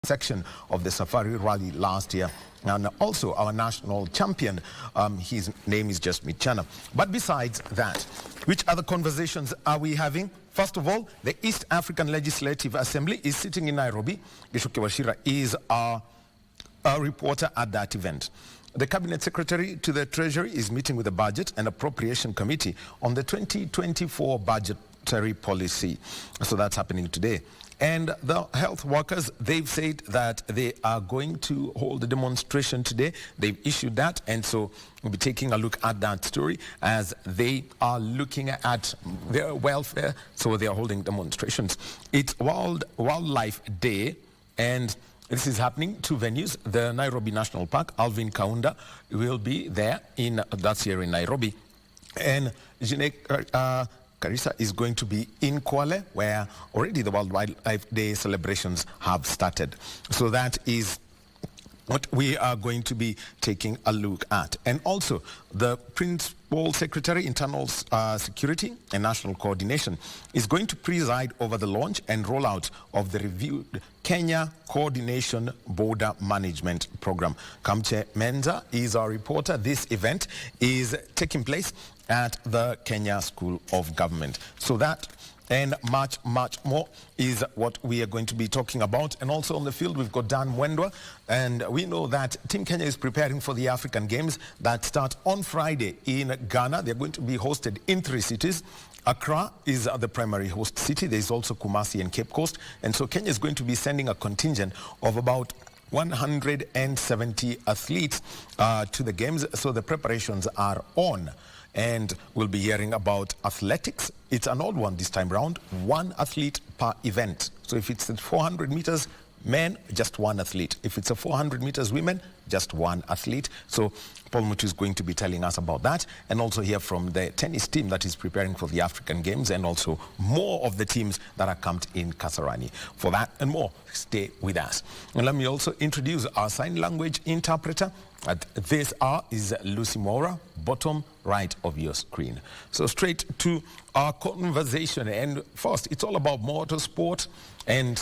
section of the Safari Rally last year, and also our national champion. His name is just Michana. But besides that, which other conversations are we having? First of all, the East African Legislative Assembly is sitting in Nairobi. Gishoke Washira is a reporter at that event. The Cabinet Secretary to the Treasury is meeting with the Budget and Appropriation Committee on the 2024 budgetary policy. So that's happening today. And the health workers, they've said that they are going to hold a demonstration today. They've issued that, and so we'll be taking a look at that story as they are looking at their welfare. So they are holding demonstrations. It's Wildlife Day, and this is happening two venues. The Nairobi National Park, Alvin Kaunda will be there that's here in Nairobi. And Karisa is going to be in Kwale, where already the World Wildlife Day celebrations have started. So that is what we are going to be taking a look at. And also, the Principal Secretary, Internal Security and National Coordination is going to preside over the launch and rollout of the reviewed Kenya Coordination Border Management Program. Kamche Menza is our reporter. This event is taking place at the Kenya School of Government. So that and much more is what we are going to be talking about. And also on the field, we've got Dan Mwendwa, and we know that Team Kenya is preparing for the African Games that start on Friday in Ghana. They're going to be hosted in 3 cities. Accra is the primary host city. There's also Kumasi and Cape Coast. And so Kenya is going to be sending a contingent of about 170 athletes to the games. So the preparations are on. And we'll be hearing about athletics. It's an odd one this time round, 1 athlete per event. So if it's at 400 meters men, just 1 athlete. If it's a 400 meters women, just 1 athlete. So Paul Mutu is going to be telling us about that, and also hear from the tennis team that is preparing for the African Games, and also more of the teams that are camped in Kasarani. For that and more, stay with us. And let me also introduce our sign language interpreter. At this hour is Lucy Mora, bottom right of your screen. So straight to our conversation. And first, it's all about motorsport and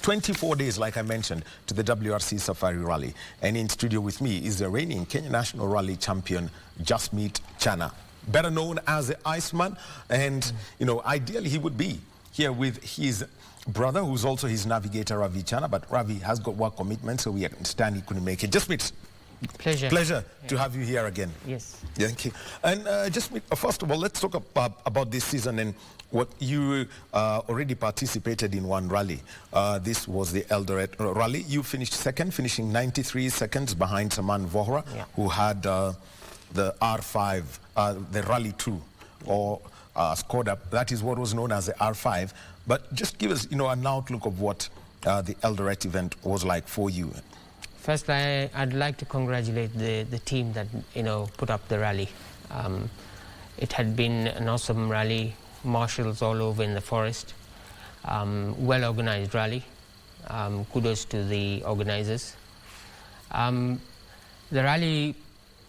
24 days, like I mentioned, to the WRC Safari Rally. And in studio with me is the reigning Kenya National Rally champion, Jasmeet Chana, better known as the Iceman. And, you know, ideally he would be here with his brother, who's also his navigator, Ravi Chana. But Ravi has got work commitments, so we understand he couldn't make it. Jasmeet, Pleasure to have you here again. Yes. Thank you. And just first of all, let's talk about this season and what you already participated in one rally. This was the Eldoret Rally. You finished second, finishing 93 seconds behind Saman Vohra, who had the R5, the Rally 2, or scored up. That is what was known as the R5. But just give us, an outlook of what the Eldoret event was like for you. First, I'd like to congratulate the team that, put up the rally. It had been an awesome rally, marshals all over in the forest, well-organized rally. Kudos to the organizers. The rally,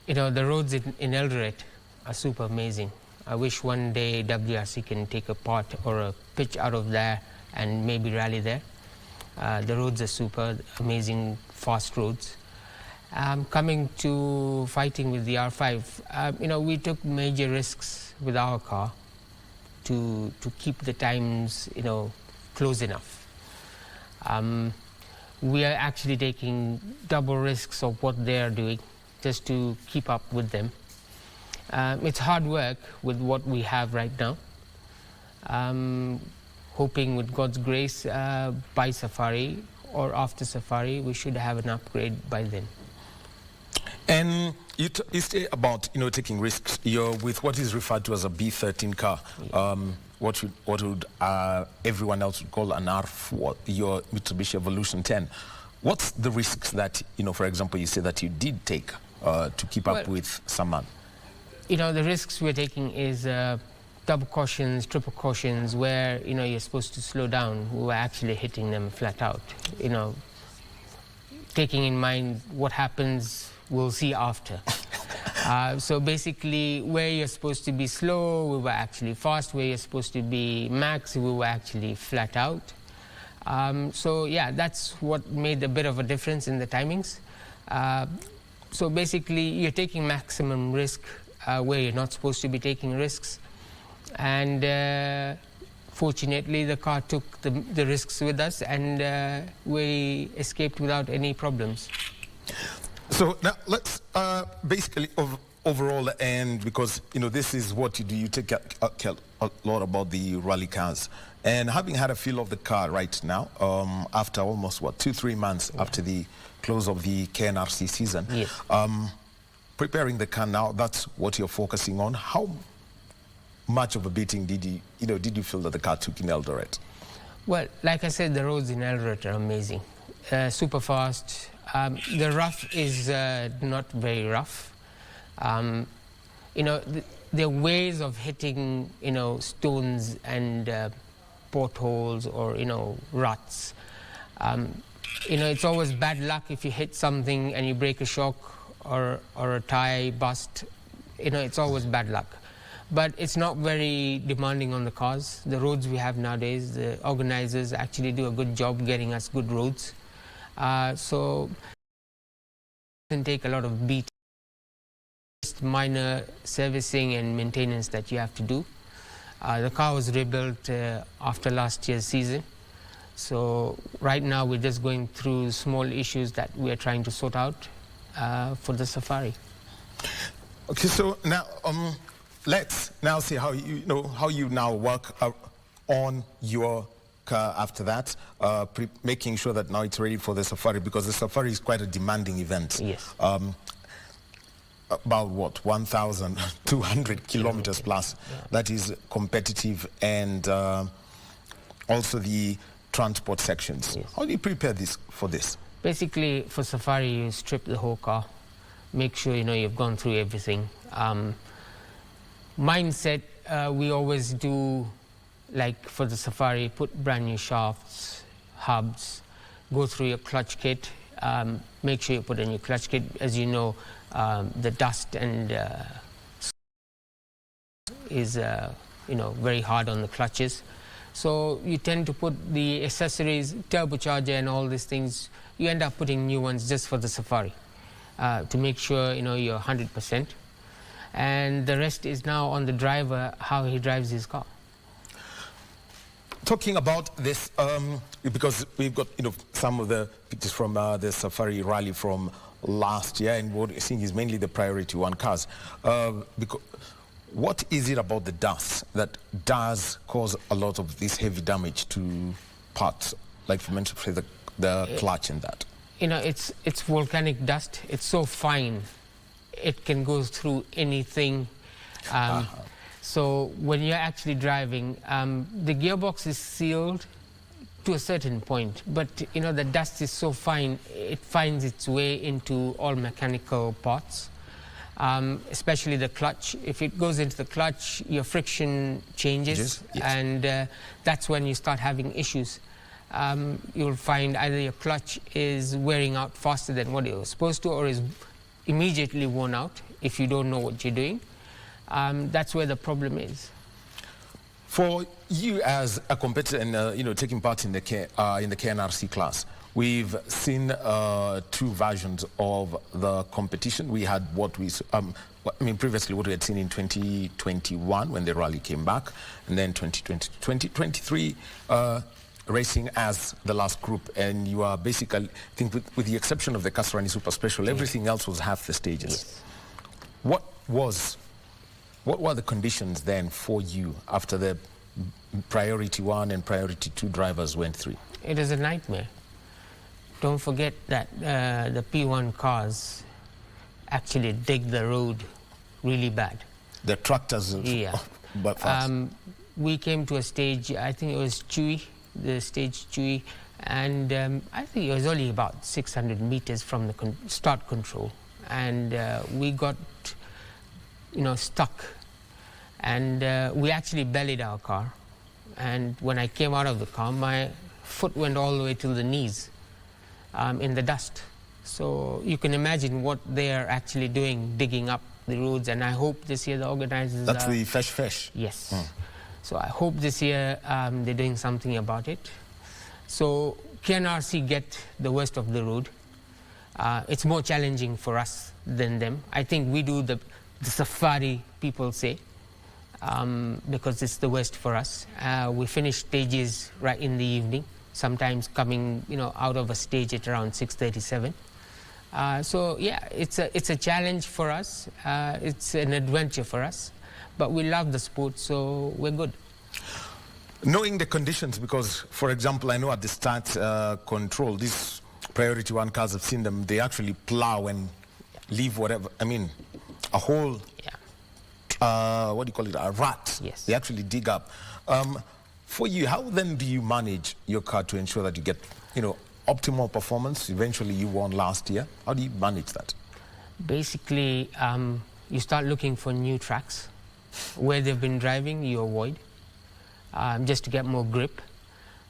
the roads in Eldoret are super amazing. I wish one day WRC can take a part or a pitch out of there and maybe rally there. The roads are super, amazing, fast roads. Coming to fighting with the R5, we took major risks with our car to keep the times, close enough. We are actually taking double risks of what they are doing just to keep up with them. It's hard work with what we have right now. Hoping with God's grace, by Safari or after Safari, we should have an upgrade by then. And you say about, taking risks. You're with what is referred to as a B13 car. What would everyone else would call an R4, your Mitsubishi Evolution 10. What's the risks that, for example, you say that you did take to keep up with Saman? The risks we're taking is double cautions, triple cautions, where you're supposed to slow down. We were actually hitting them flat out. Taking in mind what happens, we'll see after. So basically, where you're supposed to be slow, we were actually fast. Where you're supposed to be max, we were actually flat out. So yeah, that's what made a bit of a difference in the timings. So basically, you're taking maximum risk where you're not supposed to be taking risks. And fortunately, the car took the risks with us, and we escaped without any problems. So now let's basically overall, and because this is what you do, you take a lot about the rally cars, and having had a feel of the car right now, after almost 2-3 months after the close of the KNRC season, yes. Preparing the car now, that's what you're focusing on. How much of a beating did you feel that the car took in Eldoret? Well, like I said, the roads in Eldoret are amazing, super fast. The rough is not very rough. There are ways of hitting, stones and potholes or, ruts. It's always bad luck if you hit something and you break a shock or a tire bust. It's always bad luck. But it's not very demanding on the cars. The roads we have nowadays, the organizers actually do a good job getting us good roads. So it can take a lot of beat. Just minor servicing and maintenance that you have to do. The car was rebuilt after last year's season. So right now we're just going through small issues that we are trying to sort out for the Safari. Okay, so now let's now see how you now work on your car after that, making sure that now it's ready for the Safari, because the Safari is quite a demanding event. Yes. About 1,200 kilometers plus. Yeah. That is competitive, and also the transport sections. Yes. How do you prepare for this? Basically, for Safari, you strip the whole car, make sure you've gone through everything. Mindset, we always do, like for the Safari, put brand new shafts, hubs, go through your clutch kit, make sure you put in your clutch kit. As you know, the dust and is very hard on the clutches. So you tend to put the accessories, turbocharger and all these things, you end up putting new ones just for the Safari to make sure you're 100%. And the rest is now on the driver, how he drives his car. Talking about this, because we've got some of the pictures from the Safari Rally from last year, and what we're seeing is mainly the priority one cars. Because what is it about the dust that does cause a lot of this heavy damage to parts, like you mentioned, the clutch and that? It's volcanic dust. It's so fine, it can go through anything. So when you're actually driving, the gearbox is sealed to a certain point, but the dust is so fine, it finds its way into all mechanical parts, especially the clutch. If it goes into the clutch, your friction changes, yes. And that's when you start having issues. You'll find either your clutch is wearing out faster than what it was supposed to, or is immediately worn out if you don't know what you're doing. That's where the problem is. For you as a competitor and taking part in the KNRC class, we've seen 2 versions of the competition. We had previously what we had seen in 2021 when the rally came back, and then 2023 racing as the last group, and you are basically, I think with the exception of the Kasarani Super Special, everything else was half the stages. Yes. What were the conditions then for you after the priority 1 and priority 2 drivers went through? It is a nightmare. Don't forget that the P1 cars actually dig the road really bad. The tractors, yeah. But fast. We came to a stage, I think it was Chewy, the stage Chewy, and I think it was only about 600 meters from the start control, and we got stuck, and we actually bellied our car, and when I came out of the car, my foot went all the way to the knees in the dust. So you can imagine what they are actually doing, digging up the roads, and I hope this year the organizers... That's the fesh. Yes. So I hope this year they're doing something about it. So KNRC get the worst of the road. It's more challenging for us than them. I think we do the safari, people say, because it's the worst for us. We finish stages right in the evening, sometimes coming out of a stage at around 6:37. So yeah, it's a challenge for us. It's an adventure for us, but we love the sport, so we're good. Knowing the conditions, because, for example, I know at the start control, these priority one cars, I've seen them, they actually plow and leave whatever, I mean, a whole, what do you call it, a rut. Yes. They actually dig up. For you, how then do you manage your car to ensure that you get, optimal performance? Eventually you won last year. How do you manage that? Basically, you start looking for new tracks. Where they've been driving, you avoid. Just to get more grip.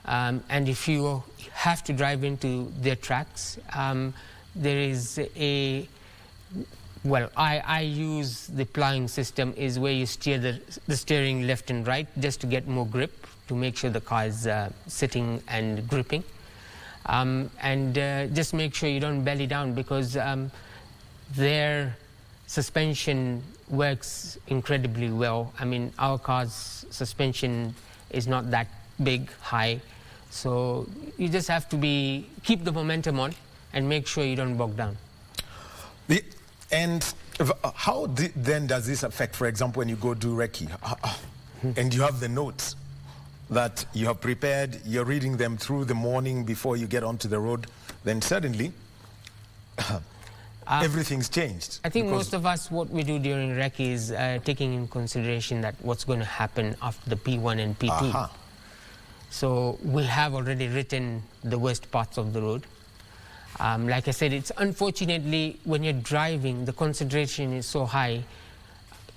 And if you have to drive into their tracks, there is I use the plowing system, is where you steer the steering left and right just to get more grip, to make sure the car is sitting and gripping. And just make sure you don't belly down, because their suspension works incredibly well. I mean, our car's suspension is not that big, high, so you just have to keep the momentum on and make sure you don't bog down. And how then does this affect, for example, when you go do recce and you have the notes that you have prepared, you're reading them through the morning before you get onto the road, then suddenly everything's changed? I think most of us, what we do during recce is taking in consideration that what's going to happen after the P1 and P2. So we have already written the worst parts of the road. Like I said, it's unfortunately, when you're driving, the concentration is so high,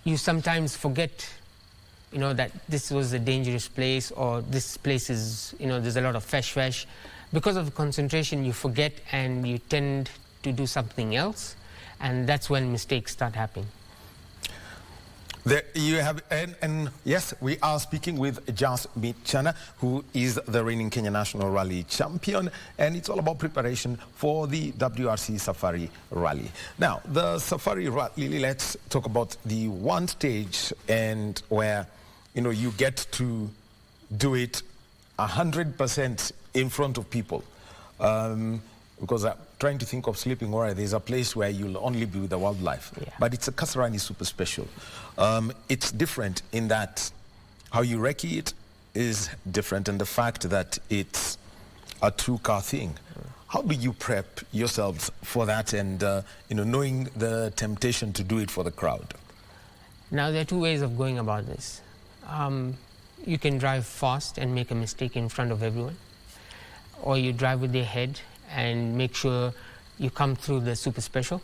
you sometimes forget, that this was a dangerous place, or this place is, there's a lot of fesh. Because of the concentration, you forget and you tend to do something else, and that's when mistakes start happening. There you have, and yes, we are speaking with Jas Michana, who is the reigning Kenya National Rally champion, and it's all about preparation for the WRC Safari Rally. Now, the Safari Rally, let's talk about the one stage, and where, you get to do it 100% in front of people. Because I'm trying to think of sleeping where there's a place where you'll only be with the wildlife. Yeah. But it's a Kasarani super special. It's different in that how you recce it is different, and the fact that it's a two-car thing. How do you prep yourselves for that, and knowing the temptation to do it for the crowd? Now, there are two ways of going about this. You can drive fast and make a mistake in front of everyone, or you drive with your head and make sure you come through the super special.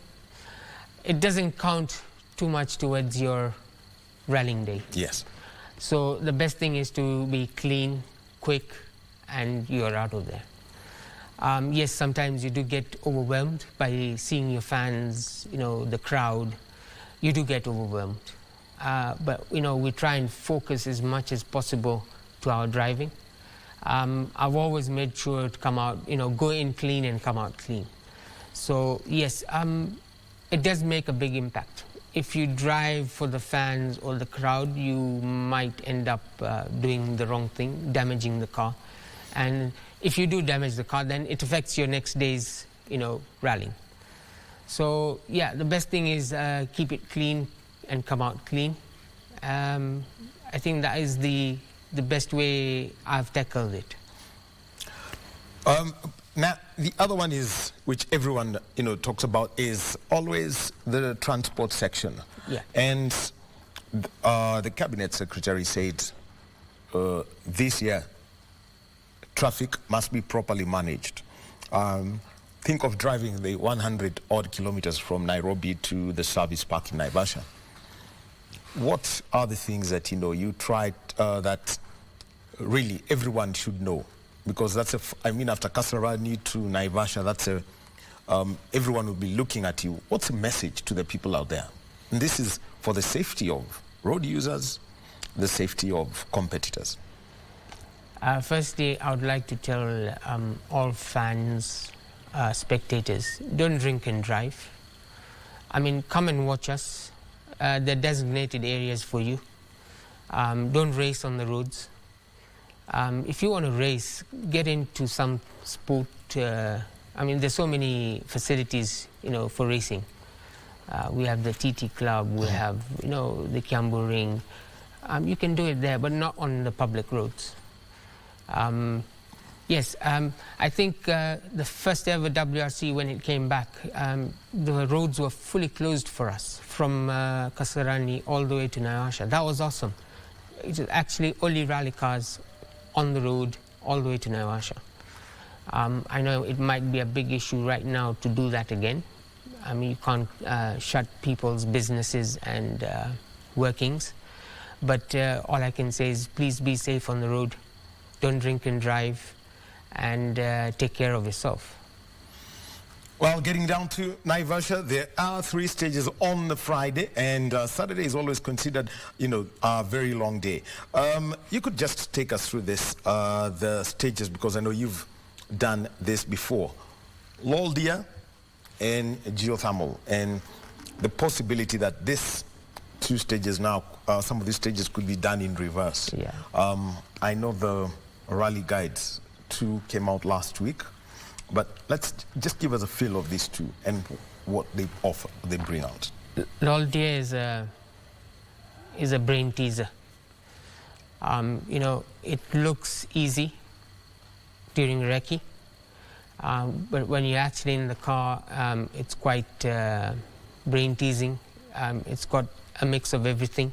It doesn't count too much towards your rallying day. Yes. So the best thing is to be clean, quick, and you're out of there. Yes, sometimes you do get overwhelmed by seeing your fans, the crowd. You do get overwhelmed. But, we try and focus as much as possible to our driving. I've always made sure to come out, go in clean and come out clean. So yes, it does make a big impact. If you drive for the fans or the crowd, you might end up doing the wrong thing, damaging the car. And if you do damage the car, then it affects your next day's, rallying. So yeah, the best thing is keep it clean and come out clean. I think that is the best way I've tackled it. Now, the other one is, which everyone talks about, is always the transport section. Yeah. And the cabinet secretary said this year traffic must be properly managed. Think of driving the 100 odd kilometers from Nairobi to the service park in Naivasha. What are the things that you tried that really everyone should know? Because that's after Kasarani to Naivasha, that's everyone will be looking at you. What's the message to the people out there? And this is for the safety of road users, the safety of competitors. Firstly, I would like to tell all fans, spectators, don't drink and drive. I mean, come and watch us. There are designated areas for you. Don't race on the roads. If you want to race, get into some sport. I mean, there's so many facilities, for racing. We have the TT Club, we have, the Kiambu Ring. You can do it there, but not on the public roads. Yes, I think the first ever WRC, when it came back, the roads were fully closed for us from Kasarani all the way to Naivasha. That was awesome. It was actually only rally cars on the road all the way to Naivasha. I know it might be a big issue right now to do that again. I mean, you can't shut people's businesses and workings. But all I can say is please be safe on the road. Don't drink and drive, and take care of yourself. Well, getting down to Naivasha, there are 3 stages on the Friday, and Saturday is always considered, a very long day. You could just take us through this, the stages, because I know you've done this before. Loldia and Geothermal, and the possibility that this 2 stages now, some of these stages could be done in reverse. Yeah. I know the rally guides 2 came out last week, but let's just give us a feel of these 2 and what they offer, they bring out. Loldia is a brain teaser. It looks easy during recce, but when you're actually in the car, it's quite brain teasing. It's got a mix of everything.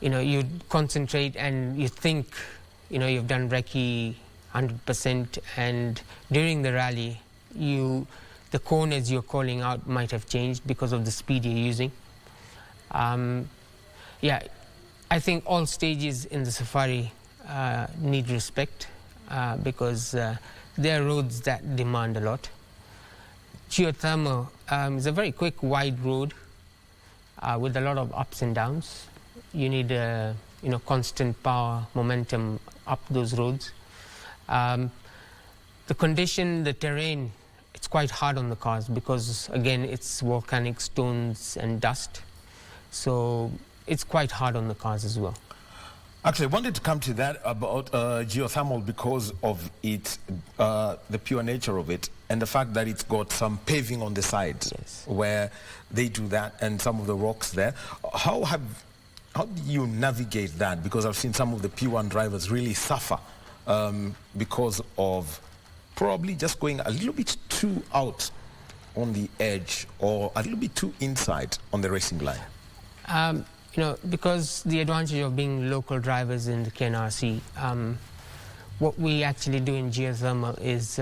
You concentrate and you think, you've done recce 100%, and during the rally, the corners you're calling out might have changed because of the speed you're using. Yeah, I think all stages in the safari need respect because there are roads that demand a lot. Geothermal is a very quick, wide road with a lot of ups and downs. You need constant power, momentum up those roads. The condition, the terrain, it's quite hard on the cars because, again, it's volcanic stones and dust. So it's quite hard on the cars as well. Actually, I wanted to come to that about geothermal because of its, the pure nature of it and the fact that it's got some paving on the sides. Yes. Where they do that and some of the rocks there. How do you navigate that? Because I've seen some of the P1 drivers really suffer because of probably just going a little bit too out on the edge or a little bit too inside on the racing line. Because the advantage of being local drivers in the KNRC, what we actually do in geothermal is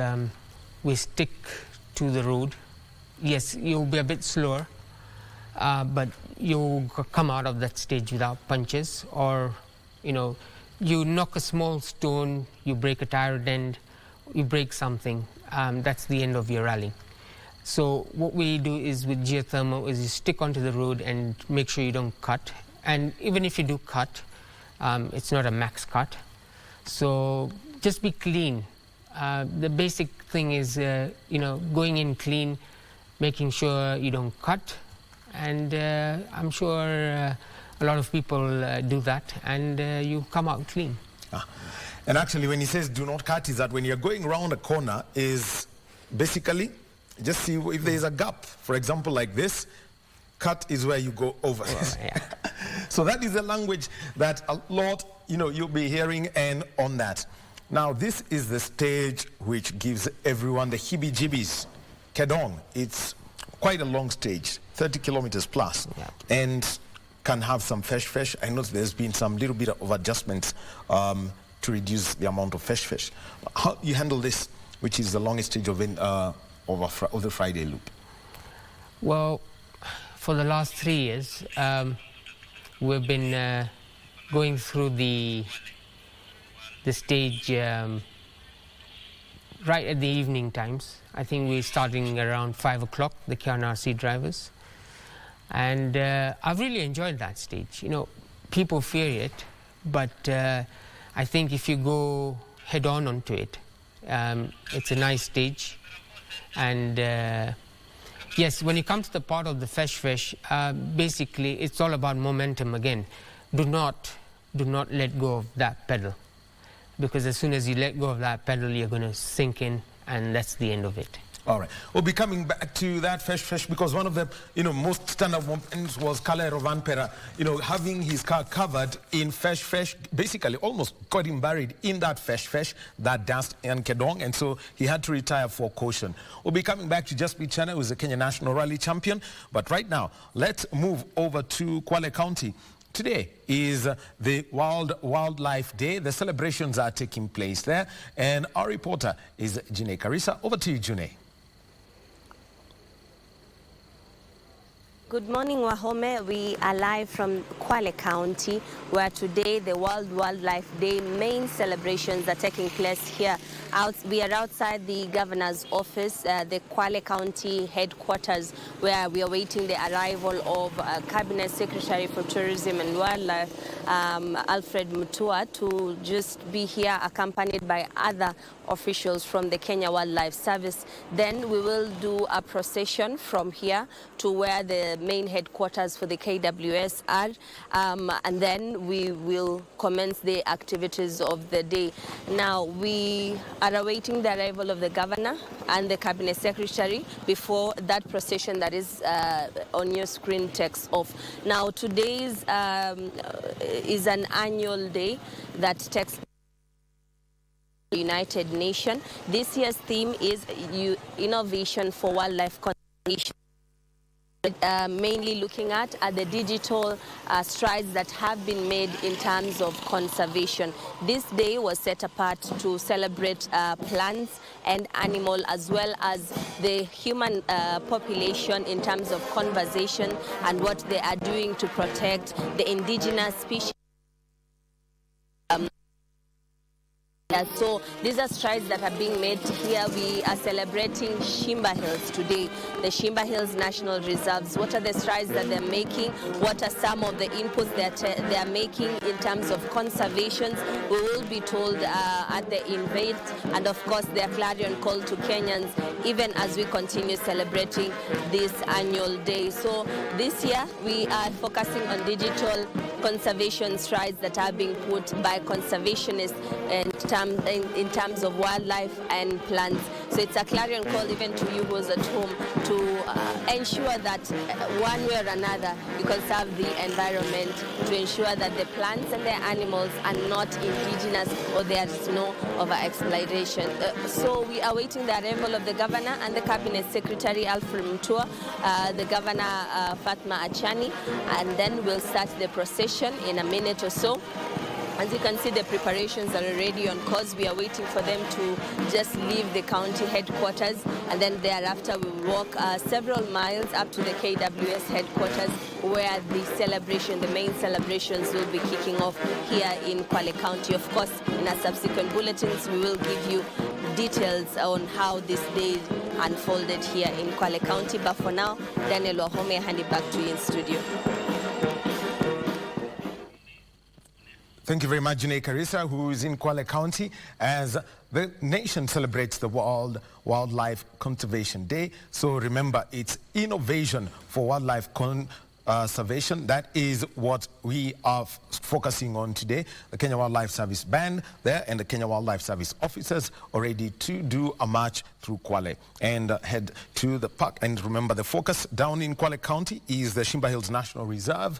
we stick to the road. Yes, you'll be a bit slower, but you'll come out of that stage without punches, or, you knock a small stone, you break a tire end, you break something, that's the end of your rally. So what we do is with geothermal is you stick onto the road and make sure you don't cut. And even if you do cut, it's not a max cut. So just be clean. The basic thing is, going in clean, making sure you don't cut. And I'm sure a lot of people do that, and you come out clean. And actually, when he says do not cut, is that when you're going around a corner, is basically just see if there is a gap. For example, like this, cut is where you go over. Well, yeah. So that is the language that a lot, you'll be hearing and on that. Now, this is the stage which gives everyone the heebie-jeebies. Kedong, it's quite a long stage, 30 kilometers plus, yeah. and can have some fish. I know there's been some little bit of adjustments to reduce the amount of fish. How do you handle this, which is the longest stage of the Friday loop? Well, for the last 3 years, we've been going through the stage right at the evening times. I think we're starting around 5 o'clock, the KNRC drivers. And I've really enjoyed that stage. People fear it, but I think if you go head on onto it, it's a nice stage. And yes, when you come to the part of the fesh, basically it's all about momentum again. Do not let go of that pedal, because as soon as you let go of that pedal, you're going to sink in, and that's the end of it. All right. We'll be coming back to that fesh, because one of the most stand-up moments was Kale Rovanpera, having his car covered in fesh, basically almost got him buried in that fesh, that dust and kedong, and so he had to retire for caution. We'll be coming back to Jaspreet Chana, who is the Kenya National Rally champion, but right now, let's move over to Kwale County. Today is the World Wildlife Day. The celebrations are taking place there, and our reporter is June Karisa. Over to you, June. Good morning, Wahome. We are live from Kwale County, where today the World Wildlife Day main celebrations are taking place here. We are outside the governor's office, the Kwale County headquarters, where we are waiting the arrival of Cabinet Secretary for Tourism and Wildlife, Alfred Mutua, to just be here accompanied by other officials from the Kenya Wildlife Service. Then we will do a procession from here to where the main headquarters for the KWS are, and then we will commence the activities of the day. Now, we are awaiting the arrival of the governor and the cabinet secretary before that procession that is on your screen takes off. Now, today is an annual day that takes United Nations. This year's theme is Innovation for Wildlife Conservation. Mainly looking at the digital strides that have been made in terms of conservation. This day was set apart to celebrate plants and animals, as well as the human population in terms of conservation and what they are doing to protect the indigenous species. So these are strides that are being made here. We are celebrating Shimba Hills today, the Shimba Hills National Reserves. What are the strides that they're making? What are some of the inputs that they are making in terms of conservation? We will be told at the event, and of course their clarion call to Kenyans, even as we continue celebrating this annual day. So this year we are focusing on digital conservation strides that are being put by conservationists in terms of wildlife and plants. So it's a clarion call even to you who's at home to ensure that one way or another you conserve the environment, to ensure that the plants and the animals are not indigenous or there is no over-exploitation. So we are waiting the arrival of the governor and the cabinet secretary Alfred Mutua, the governor Fatma Achani, and then we'll start the procession in a minute or so. As you can see, the preparations are already on course. We are waiting for them to just leave the county headquarters, and then thereafter we will walk several miles up to the KWS headquarters, where the celebration, the main celebrations, will be kicking off here in Kwale County. Of course, in our subsequent bulletins, we will give you details on how this day unfolded here in Kwale County. But for now, Daniel Wahome, I hand it back to you in studio. Thank you very much, June Karisa, who is in Kwale County as the nation celebrates the World Wildlife Conservation Day. So remember, it's innovation for wildlife conservation. That is what we are focusing on today. The Kenya Wildlife Service band there and the Kenya Wildlife Service officers are ready to do a march through Kwale and head to the park. And remember, the focus down in Kwale County is the Shimba Hills National Reserve.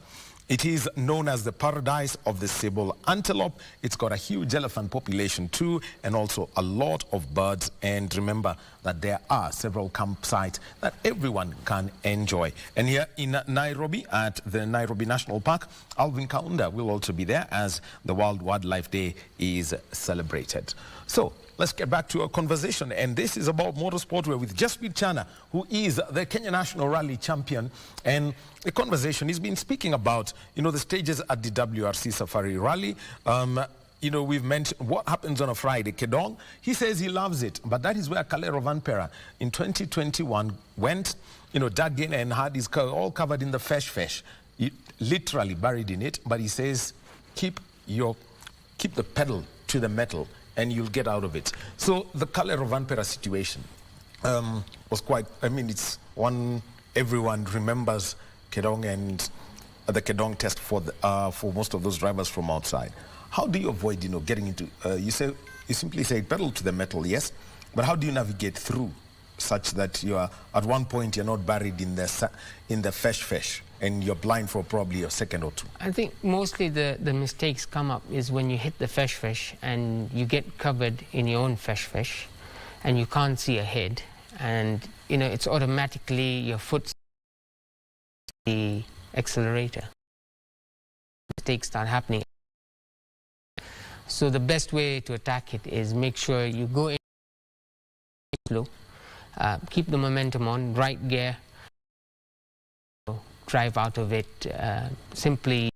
It is known as the paradise of the sable antelope. It's got a huge elephant population too, and also a lot of birds. And remember that there are several campsites that everyone can enjoy. And here in Nairobi, at the Nairobi National Park, Alvin Kaunda will also be there as the World Wildlife Day is celebrated. So let's get back to our conversation, and this is about motorsport. We're with Jaspreet Chana, who is the Kenya National Rally champion, and the conversation he's been speaking about, the stages at the WRC Safari Rally. We've mentioned what happens on a Friday, Kedong. He says he loves it, but that is where Kale Rovanpera in 2021 went, dug in and had his car all covered in the fesh. He literally buried in it, but he says, keep keep the pedal to the metal and you'll get out of it. So the Kale-Rovanpera situation was quite, I mean, it's one everyone remembers Kedong and the Kedong test for most of those drivers from outside. How do you avoid, getting into, you simply say pedal to the metal, yes, but how do you navigate through such that you are, at one point you're not buried in the fesh and you're blind for probably a second or two? I think mostly the mistakes come up is when you hit the fesh and you get covered in your own fesh and you can't see ahead, and it's automatically your foot the accelerator. Mistakes start happening. So the best way to attack it is make sure you go in slow, keep the momentum on, right gear, drive out of it, simply,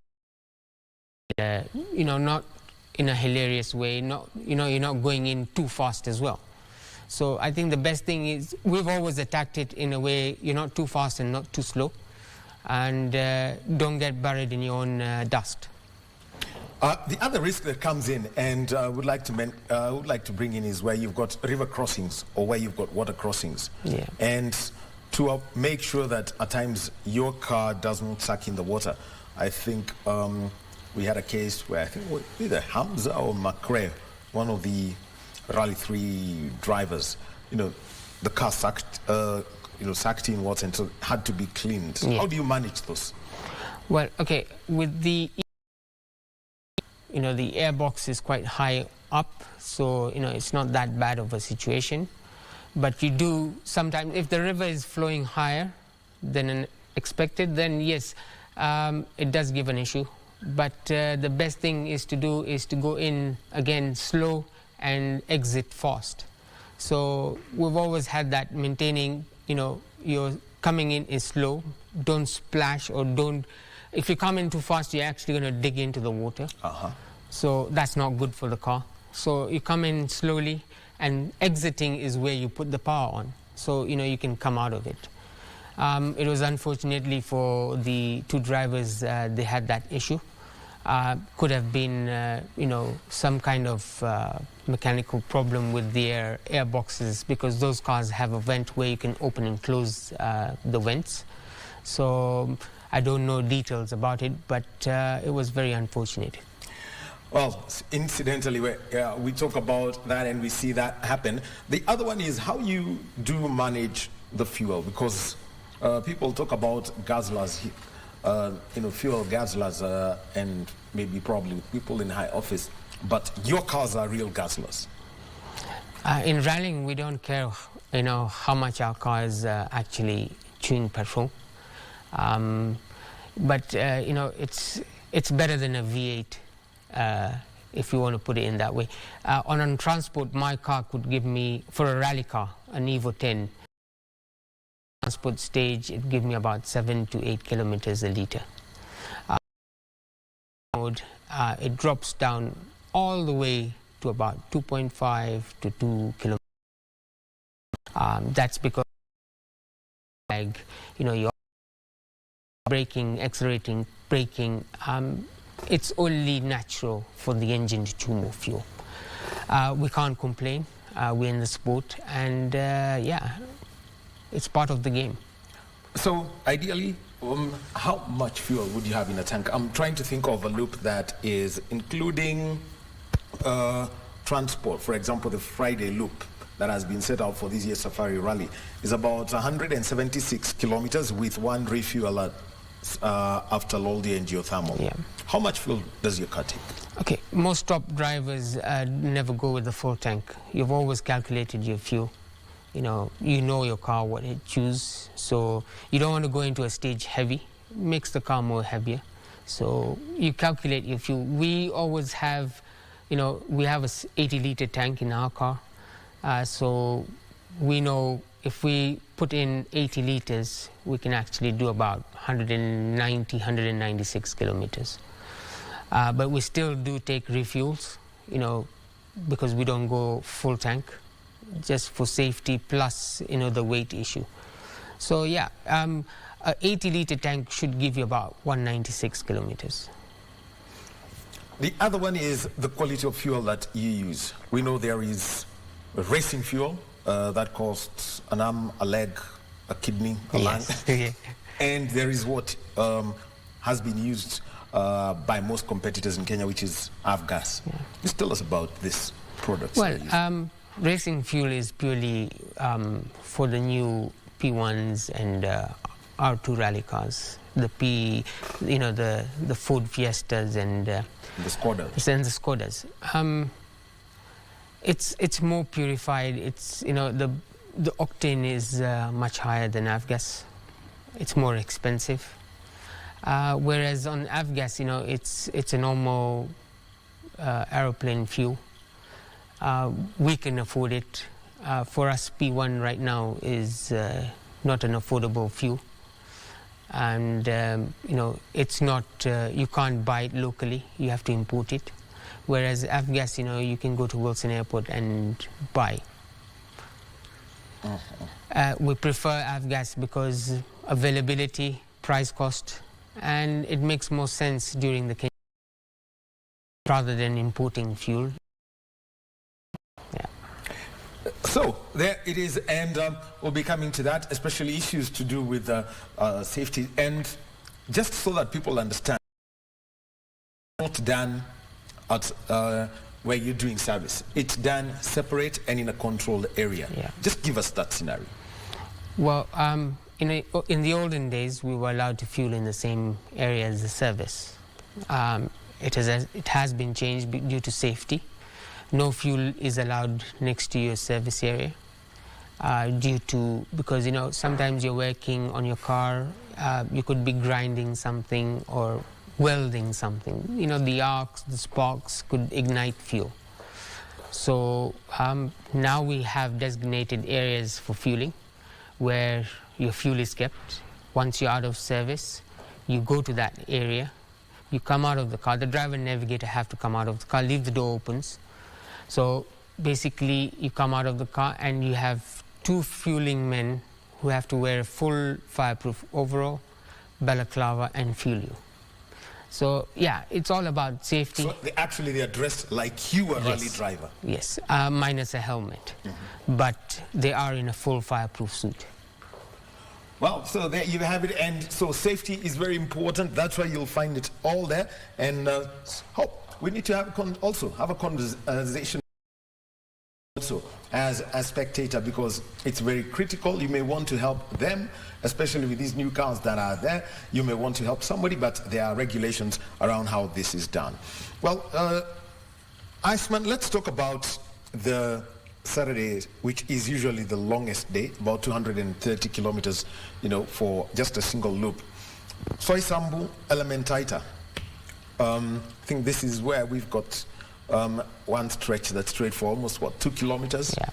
not in a hilarious way, you're not going in too fast as well. So I think the best thing is we've always attacked it in a way you're not too fast and not too slow, and don't get buried in your own dust. The other risk that comes in, and would like to bring in, is where you've got river crossings or where you've got water crossings. Yeah. And to make sure that at times your car doesn't suck in the water. I think we had a case where I think either Hamza or McRae, one of the Rally 3 drivers, the car sucked in water and so had to be cleaned. Yeah. How do you manage those? Well, okay, with the the airbox is quite high up, so it's not that bad of a situation. But you do sometimes, if the river is flowing higher than expected, then yes, it does give an issue. But the best thing is to do is to go in again slow and exit fast. So we've always had that, maintaining, your coming in is slow, don't splash, or don't, if you come in too fast, you're actually going to dig into the water. So that's not good for the car. So you come in slowly, and exiting is where you put the power on. So, you can come out of it. It was unfortunately for the two drivers, they had that issue. Could have been, some kind of mechanical problem with their airboxes, because those cars have a vent where you can open and close the vents. So I don't know details about it, but it was very unfortunate. Well, incidentally, we talk about that and we see that happen. The other one is how you do manage the fuel, because people talk about guzzlers, fuel guzzlers, and maybe probably people in high office, but your cars are real guzzlers. In rallying, we don't care, how much our cars actually chewing petrol. But it's better than a V8. If you want to put it in that way. On transport, my car could give me, for a rally car, an Evo 10, transport stage, it gives me about 7 to 8 kilometers a litre. It drops down all the way to about 2.5 to 2 kilometers. That's because, you're braking, accelerating, braking. It's only natural for the engine to chew more fuel. We can't complain. We're in the sport, and it's part of the game. So ideally, how much fuel would you have in a tank? I'm trying to think of a loop that is including transport. For example, the Friday loop that has been set out for this year's Safari Rally is about 176 kilometers with one refuel after Loldi and Geothermal. Yeah. How much fuel does your car take? Okay, most top drivers never go with the full tank. You've always calculated your fuel. You know your car, what it chews. So you don't want to go into a stage heavy. It makes the car more heavier. So you calculate your fuel. We always have, we have a 80-liter tank in our car. So we know if we put in 80 liters, we can actually do about 190, 196 kilometers. But we still do take refuels, because we don't go full tank, just for safety plus, the weight issue. So yeah, a 80-liter tank should give you about 196 kilometers. The other one is the quality of fuel that you use. We know there is racing fuel that costs an arm, a leg, a kidney, a lung. Yeah. And there is what has been used by most competitors in Kenya, which is avgas. Yeah. Just tell us about this product. Well, racing fuel is purely for the new P1s and R2 rally cars. The the Ford Fiestas and the Skodas. And the Skodas. It's more purified. It's the octane is much higher than avgas. It's more expensive. Whereas on avgas, it's a normal aeroplane fuel. We can afford it. For us, P1 right now is not an affordable fuel. And it's not, you can't buy it locally, you have to import it. Whereas avgas, you can go to Wilson Airport and buy. We prefer avgas because availability, price cost, and it makes more sense during the Kenya rather than importing fuel. So there it is, and we'll be coming to that, especially issues to do with safety. And just so that people understand, not done at where you're doing service. It's done separate and in a controlled area. Yeah. Just give us that scenario. Well, in the olden days, we were allowed to fuel in the same area as the service. It has been changed due to safety. No fuel is allowed next to your service area because sometimes you're working on your car, you could be grinding something or welding something. The arcs, the sparks could ignite fuel. So now we have designated areas for fueling where your fuel is kept. Once you're out of service, you go to that area, you come out of the car, the driver and navigator have to come out of the car, leave the door opens. So basically you come out of the car and you have two fueling men who have to wear a full fireproof overall, balaclava, and fuel you. So yeah, it's all about safety. So they're dressed like you, a rally driver. Yes, minus a helmet. But they are in a full fireproof suit. Well, so there you have it, and so safety is very important. That's why you'll find it all there. And we need to also have a conversation also as a spectator, because it's very critical. You may want to help them, especially with these new cars that are there. You may want to help somebody, but there are regulations around how this is done. Well, Iceman, let's talk about the Saturday, which is usually the longest day, about 230 kilometers, for just a single loop. Soisambu Elementaita. I think this is where we've got one stretch that's straight for almost 2 kilometers. Yeah.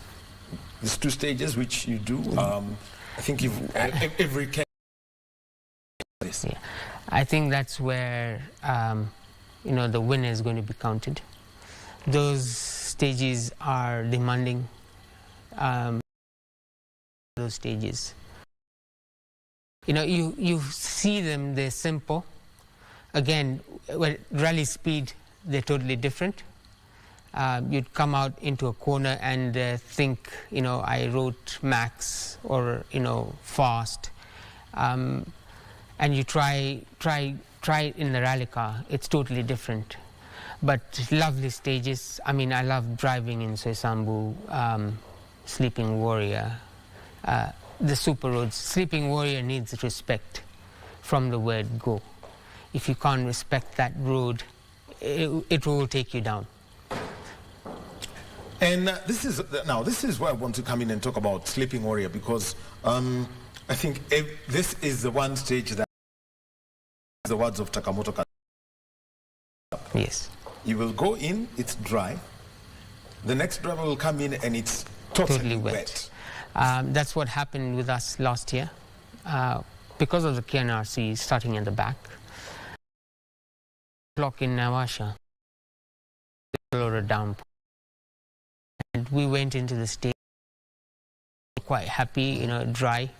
There's 2 stages which you do. I think every this. Yeah. I think that's where the winner is going to be counted. Those stages are demanding. Those stages, you see them, they're simple. Again, rally speed, they're totally different. You'd come out into a corner and think, I wrote max or fast, and you try it in the rally car. It's totally different. But lovely stages. I mean, I love driving in Soisambu, Sleeping Warrior, the super roads. Sleeping Warrior needs respect from the word go. If you can't respect that road, it will take you down. And this is where I want to come in and talk about Sleeping Warrior, because I think this is the one stage that, the words of Takamoto. Yes. You will go in, it's dry. The next driver will come in and it's totally wet. That's what happened with us last year. Because of the KNRC starting at the back. Clock in Nawasha, loaded down. And we went into the stage quite happy, dry.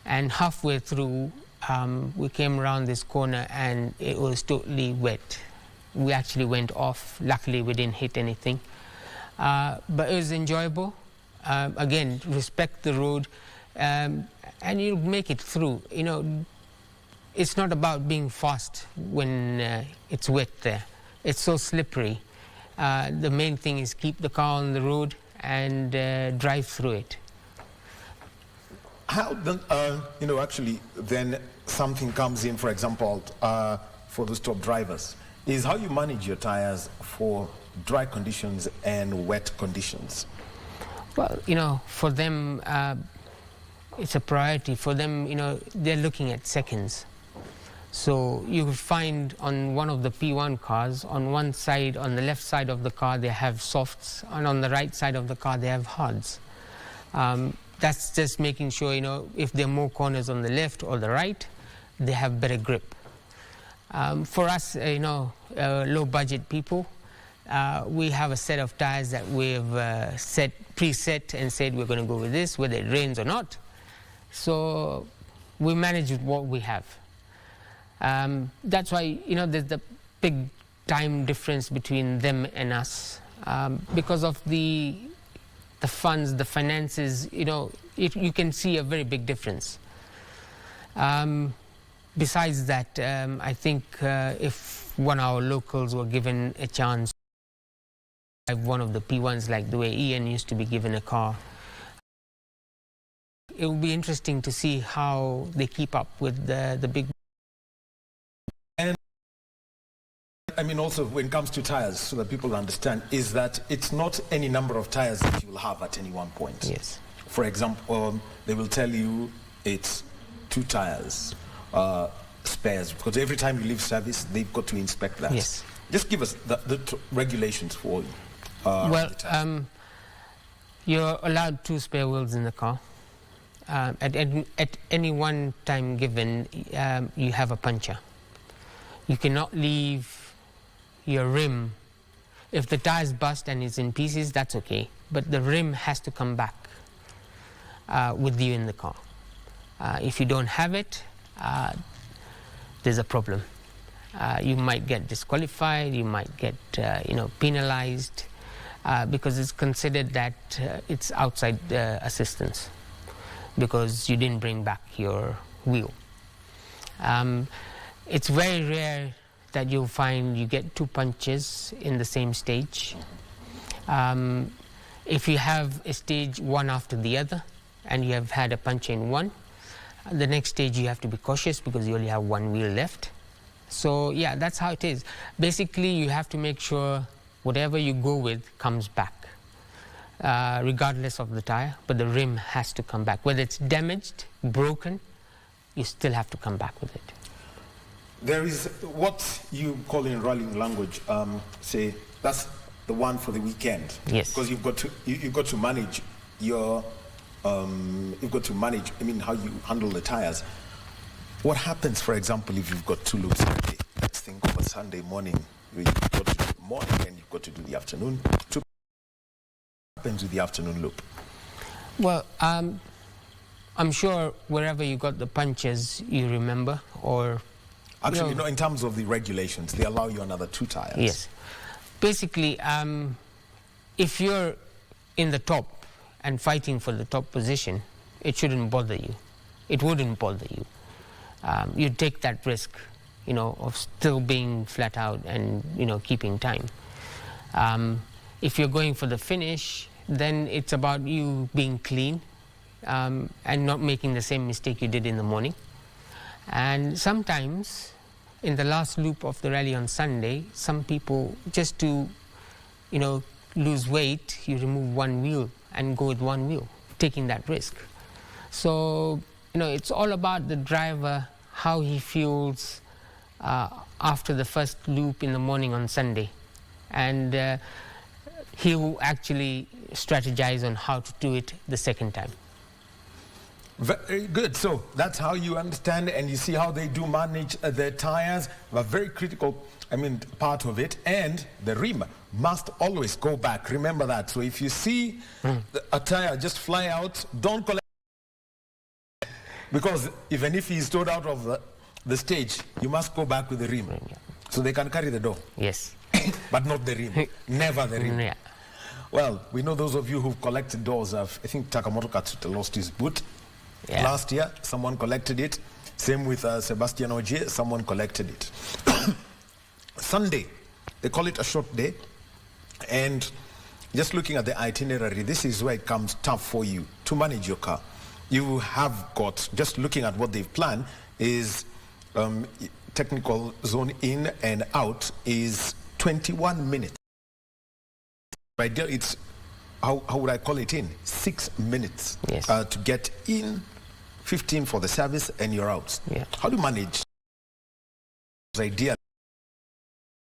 And halfway through, we came around this corner and it was totally wet. we actually went off. Luckily, we didn't hit anything. But it was enjoyable. Again, respect the road, and you'll make it through. You know, it's not about being fast when it's wet there. It's so slippery. The main thing is keep the car on the road and drive through it. How then, you know, actually, then something comes in, for example, for the stop drivers, is how you manage your tires for dry conditions and wet conditions. Well, you know, for them, it's a priority. For them, you know, they're looking at seconds. So you will find on one of the P1 cars, on one side, on the left side of the car, they have softs, and on the right side of the car, they have hards. That's just making sure, you know, if there are more corners on the left or the right, they have better grip. For us, you know, low-budget people, we have a set of tires that we've preset and said we're going to go with this, whether it rains or not. So we manage with what we have. That's why, you know, there's the big time difference between them and us. Because of the funds, the finances, you know, you can see a very big difference. Besides that, I think if one of our locals were given a chance to drive one of the P1s like the way Ian used to be given a car, it will be interesting to see how they keep up with the big. And I mean, also when it comes to tires, so that people understand, is that it's not any number of tires that you will have at any one point. Yes. For example, they will tell you it's 2 tires. Spares, because every time you leave service, they've got to inspect that. Yes. Just give us the regulations for you. Well, you're allowed 2 spare wheels in the car. At any one time given, you have a puncture. You cannot leave your rim. If the tire's bust and it's in pieces, that's okay. But the rim has to come back with you in the car. If you don't have it, there's a problem. You might get disqualified, you might get you know, penalized, because it's considered that it's outside assistance because you didn't bring back your wheel. It's very rare that you'll find you get 2 punches in the same stage. If you have a stage one after the other and you have had a punch in one, the next stage you have to be cautious because you only have 1 wheel left. So yeah, that's how it is. Basically, you have to make sure whatever you go with comes back, regardless of the tire, but the rim has to come back. Whether it's damaged, broken, you still have to come back with it. There is what you call in rallying language, say, that's the one for the weekend. Yes. Because you've got to manage your you've got to manage, I mean, how you handle the tires. What happens, for example, if you've got 2 loops a day? Let's think of a Sunday morning. You've got to do the morning and you've got to do the afternoon. What happens with the afternoon loop? Well, I'm sure wherever you got the punches, you remember, or... Actually, no, in terms of the regulations, they allow you another 2 tires. Yes. Basically, if you're in the top and fighting for the top position, it shouldn't bother you. It wouldn't bother you. You take that risk, you know, of still being flat out and, you know, keeping time. If you're going for the finish, then it's about you being clean and not making the same mistake you did in the morning. And sometimes, in the last loop of the rally on Sunday, some people, just to, you know, lose weight, you remove 1 wheel and go with 1 wheel, taking that risk. So, you know, it's all about the driver, how he feels after the first loop in the morning on Sunday. And he will actually strategize on how to do it the second time. Very good. So that's how you understand and you see how they do manage their tires. A very critical, I mean, part of it. And the rim must always go back. Remember that. So if you see a tire just fly out, don't collect. Because even if he's towed out of the stage, you must go back with the rim. So they can carry the door, Yes. but not the rim. Never the rim. Yeah. Well, we know those of you who've collected doors. I think Takamoto Katsuta lost his boot last year. Someone collected it. Same with Sebastian Ogier. Someone collected it. Sunday, they call it a short day. And just looking at the itinerary, this is where it comes tough for you to manage your car. You have got, just looking at what they've planned, is technical zone in and out is 21 minutes. It's, how would I call it in? 6 minutes to get in, 15 for the service, and you're out. Yeah. How do you manage? Idea.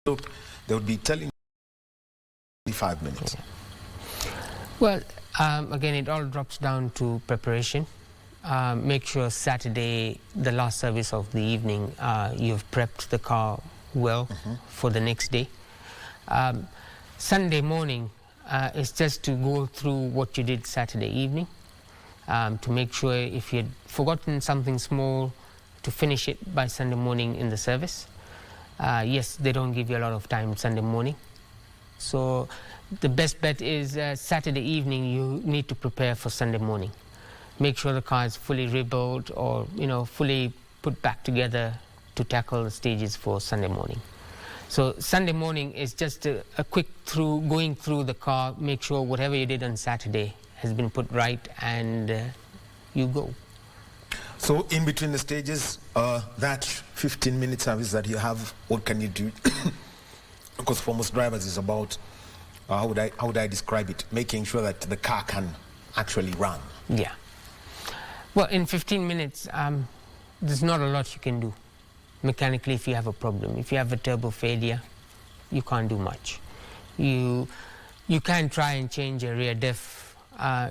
Look, they would be telling you 5 minutes. Yeah. Well, again, it all drops down to preparation. Make sure Saturday, the last service of the evening, you've prepped the car well for the next day. Sunday morning is just to go through what you did Saturday evening, to make sure if you'd forgotten something small, to finish it by Sunday morning in the service. Yes, they don't give you a lot of time Sunday morning. So the best bet is Saturday evening you need to prepare for Sunday morning. Make sure the car is fully rebuilt or, fully put back together to tackle the stages for Sunday morning. So Sunday morning is just a quick going through the car, make sure whatever you did on Saturday has been put right, and you go. So in between the stages, that 15-minute service that you have, what can you do? Because for most drivers it's about, how would I describe it? Making sure that the car can actually run. Yeah. Well, in 15 minutes, there's not a lot you can do. Mechanically, if you have a problem, if you have a turbo failure, you can't do much. You can try and change a rear diff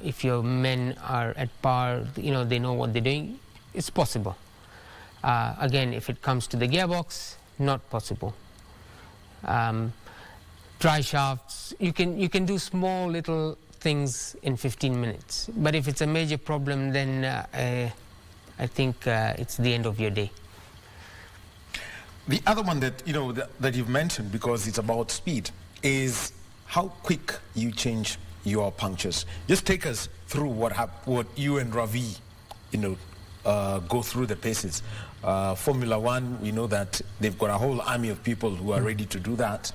if your men are at par, they know what they're doing. It's possible. Again, if it comes to the gearbox, not possible. Dry shafts, you can do small little things in 15 minutes. But if it's a major problem, then I think it's the end of your day. The other one that that you've mentioned, because it's about speed, is how quick you change your punctures. Just take us through what you and Ravi, go through the paces. Formula One, we know that they've got a whole army of people who are ready to do that.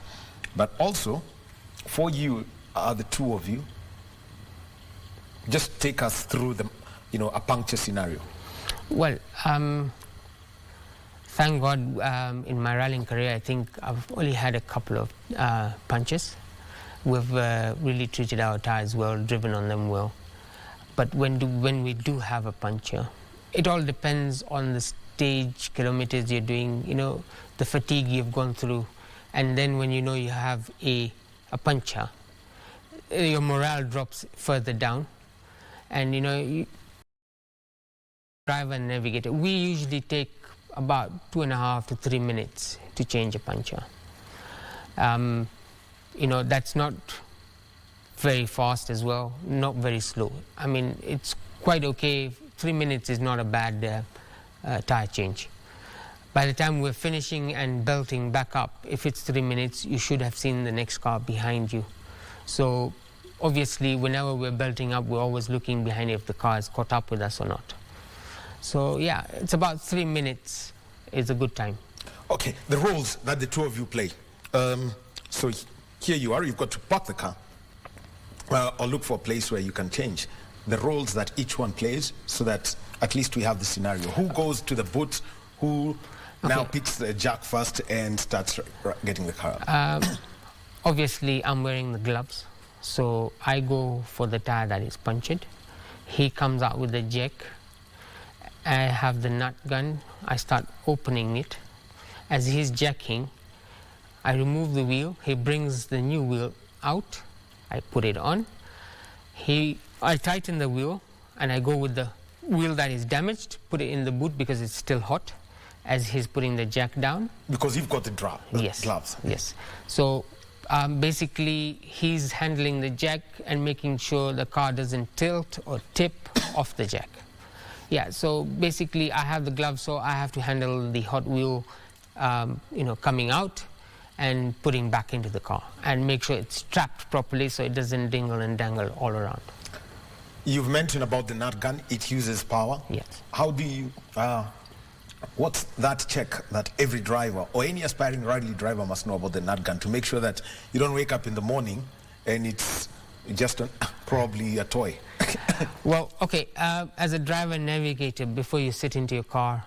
But also, for you, the two of you, just take us through a puncture scenario. Well, thank God, in my rallying career, I think I've only had a couple of punches. We've really treated our tires well, driven on them well. But when we do have a puncture, it all depends on the stage kilometers you're doing, the fatigue you've gone through. And then when you have a puncture, your morale drops further down. And you drive and navigate. We usually take about 2.5 to 3 minutes to change a puncture. That's not very fast as well, not very slow. I mean, it's quite okay. 3 minutes is not a bad tire change. By the time we're finishing and belting back up, if it's 3 minutes, you should have seen the next car behind you. So obviously, whenever we're belting up, we're always looking behind if the car is caught up with us or not. So yeah, it's about 3 minutes is a good time. Okay, the roles that the two of you play. So here you are, you've got to park the car or look for a place where you can change. The roles that each one plays, so that at least we have the scenario. Who goes to the boot, who now picks the jack first and starts getting the car up? Obviously, I'm wearing the gloves, so I go for the tire that is punctured. He comes out with the jack. I have the nut gun. I start opening it. As he's jacking, I remove the wheel. He brings the new wheel out. I put it on. I tighten the wheel, and I go with the wheel that is damaged, put it in the boot because it's still hot, as he's putting the jack down. Because you've got the gloves. Yes. So basically, he's handling the jack and making sure the car doesn't tilt or tip off the jack. Yeah, so basically I have the gloves, so I have to handle the hot wheel coming out and putting back into the car, and make sure it's strapped properly so it doesn't dingle and dangle all around. You've mentioned about the nut gun. It uses power. Yes. How do you, what's that check that every driver or any aspiring rally driver must know about the nut gun to make sure that you don't wake up in the morning and it's just probably a toy? Well, okay, as a driver navigator, before you sit into your car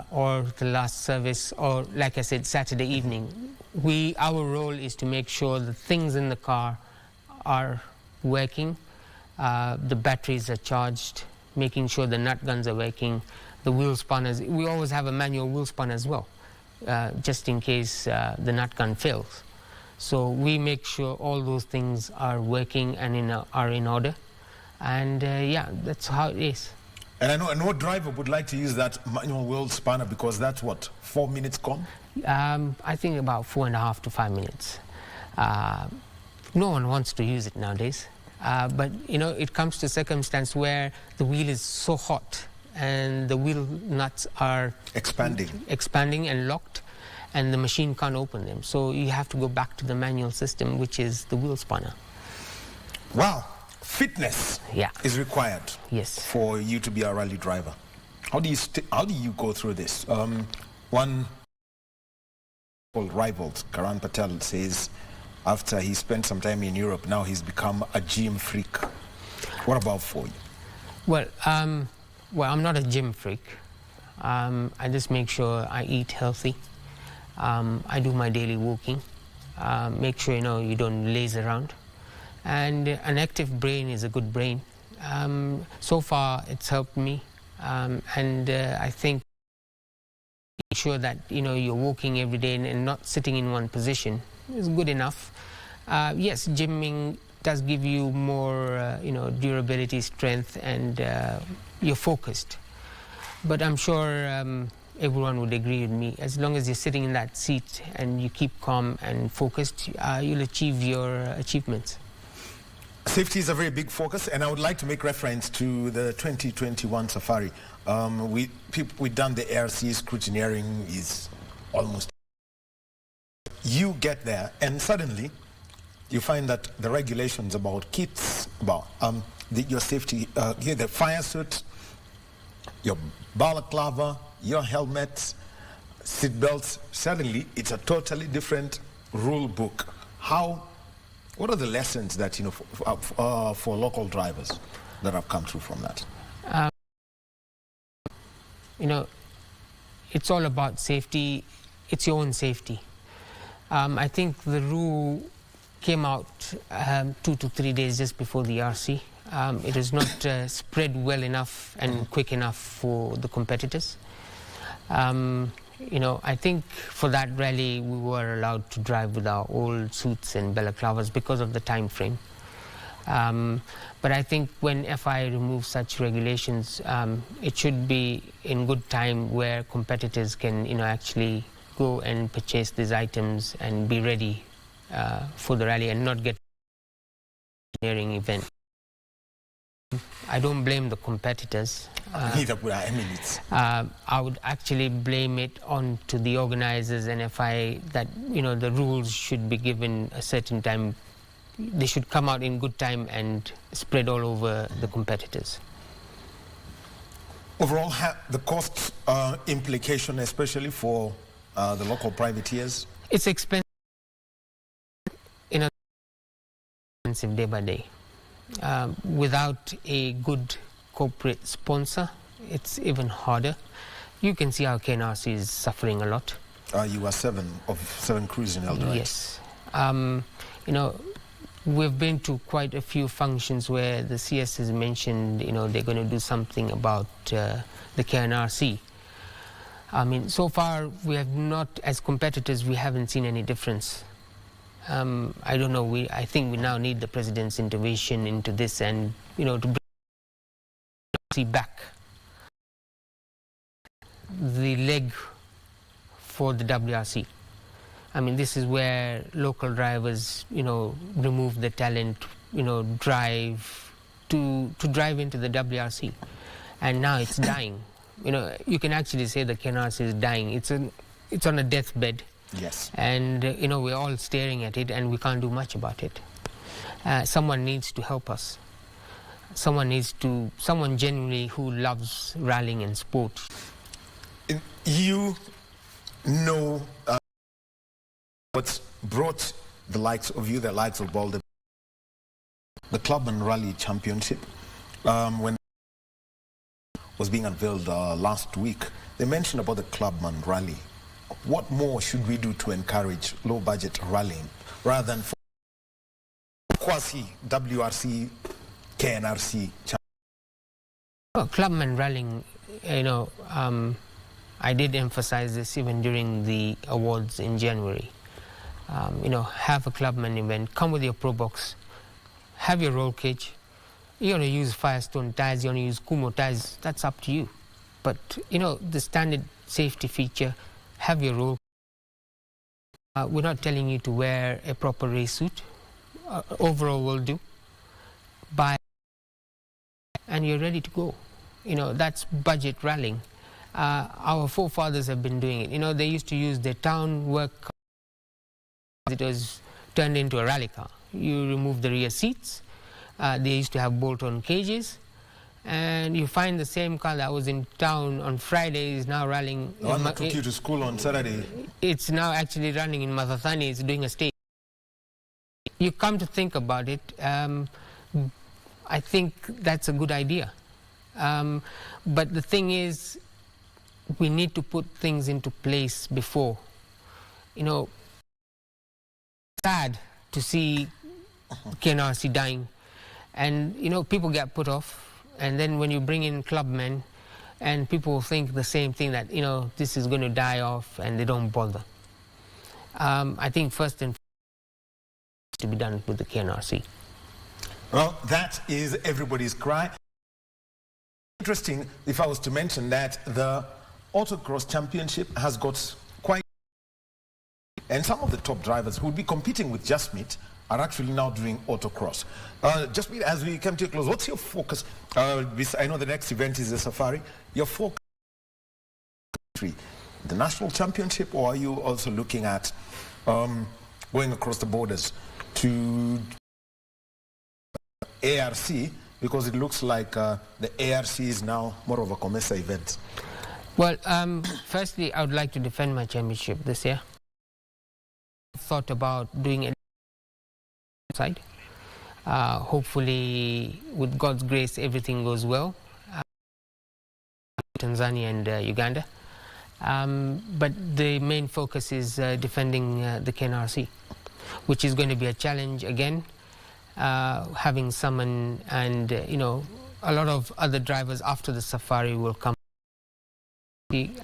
or the last service, or like I said, Saturday evening, our role is to make sure the things in the car are working, the batteries are charged, making sure the nut guns are working, the wheel spanners. We always have a manual wheel spanner as well, just in case the nut gun fails. So we make sure all those things are working and are in order. And yeah, that's how it is. And I know no driver would like to use that manual wheel spanner, because that's what, 4 minutes gone? I think about 4.5 to 5 minutes. No one wants to use it nowadays. But it comes to circumstance where the wheel is so hot and the wheel nuts are expanding and locked, and the machine can't open them. So you have to go back to the manual system, which is the wheel spanner. Wow. Fitness is required for you to be a rally driver. How do you go through this? One rivals, Karan Patel, says after he spent some time in Europe, now he's become a gym freak. What about for you? Well, I'm not a gym freak. I just make sure I eat healthy. I do my daily walking. Make sure you don't laze around. And an active brain is a good brain. So far, it's helped me, and I think making sure that you're walking every day and not sitting in one position is good enough. Yes, gymming does give you more, durability, strength, and you're focused. But I'm sure everyone would agree with me. As long as you're sitting in that seat and you keep calm and focused, you'll achieve your achievements. Safety is a very big focus, and I would like to make reference to the 2021 Safari. We've done the ARC scrutineering is almost. You get there, and suddenly you find that the regulations about kits, about your safety, the fire suit, your balaclava, your helmets, seat belts. Suddenly, it's a totally different rule book. What are the lessons that for local drivers that have come through from that? It's all about safety. It's your own safety. I think the rule came out 2 to 3 days just before the RC. It is not spread well enough and quick enough for the competitors. I think for that rally we were allowed to drive with our old suits and balaclavas because of the time frame. But I think when FI removes such regulations, it should be in good time where competitors can actually go and purchase these items and be ready for the rally and not get engineering event. I don't blame the competitors. Neither would I. I would actually blame it on to the organizers and FIA that the rules should be given a certain time. They should come out in good time and spread all over the competitors. Overall, the cost implication, especially for the local privateers? It's expensive. Expensive day by day. Without a good corporate sponsor, it's even harder. You can see how KNRC is suffering a lot. You are 7 of 7 crews in Eldoret. Yes. We've been to quite a few functions where the CS has mentioned, they're going to do something about the KNRC. So far, we have not, as competitors, we haven't seen any difference. I don't know, I think we now need the President's intervention into this and, to bring back the leg for the WRC. This is where local drivers, remove the talent, drive to drive into the WRC. And now it's dying. You can actually say the KNRC is dying. it's on a deathbed. Yes. And, we're all staring at it and we can't do much about it. Someone needs to help us. Someone genuinely who loves rallying and sport. You know what's brought the likes of you, the likes of Balder, the Clubman Rally Championship, when it was being unveiled last week, they mentioned about the Clubman Rally. What more should we do to encourage low-budget rallying rather than for quasi WRC, KNRC? Clubman rallying, I did emphasize this even during the awards in January. Have a Clubman event, come with your Pro Box, have your roll cage. You want to use Firestone tires, you want to use Kumo tires, that's up to you. But, the standard safety feature, have your roll. We're not telling you to wear a proper race suit. Overall will do. Buy and you're ready to go. That's budget rallying. Our forefathers have been doing it. They used to use their town work car. It was turned into a rally car. You remove the rear seats. They used to have bolt-on cages. And you find the same car that was in town on Friday is now rallying. The one that took you to school on Saturday. It's now actually running in Mathathani. It's doing a stage. You come to think about it, I think that's a good idea. But the thing is, we need to put things into place before. Sad to see KNRC dying. And, people get put off. And then when you bring in clubmen, and people think the same thing, that, this is going to die off, and they don't bother. I think first and foremost to be done with the KNRC. Well, that is everybody's cry. Interesting if I was to mention that the Autocross Championship has got quite... And some of the top drivers who would be competing with Jasmeet are actually now doing autocross. Jasmeet, as we come to a close, what's your focus? I know the next event is the Safari. Your focus, the national championship, or are you also looking at going across the borders to ARC? Because it looks like the ARC is now more of a COMESA event. Well, firstly, I would like to defend my championship this year. I thought about doing it side. Hopefully, with God's grace, everything goes well. Tanzania and Uganda. But the main focus is defending the KNRC, which is going to be a challenge again. Having someone and, a lot of other drivers after the Safari will come.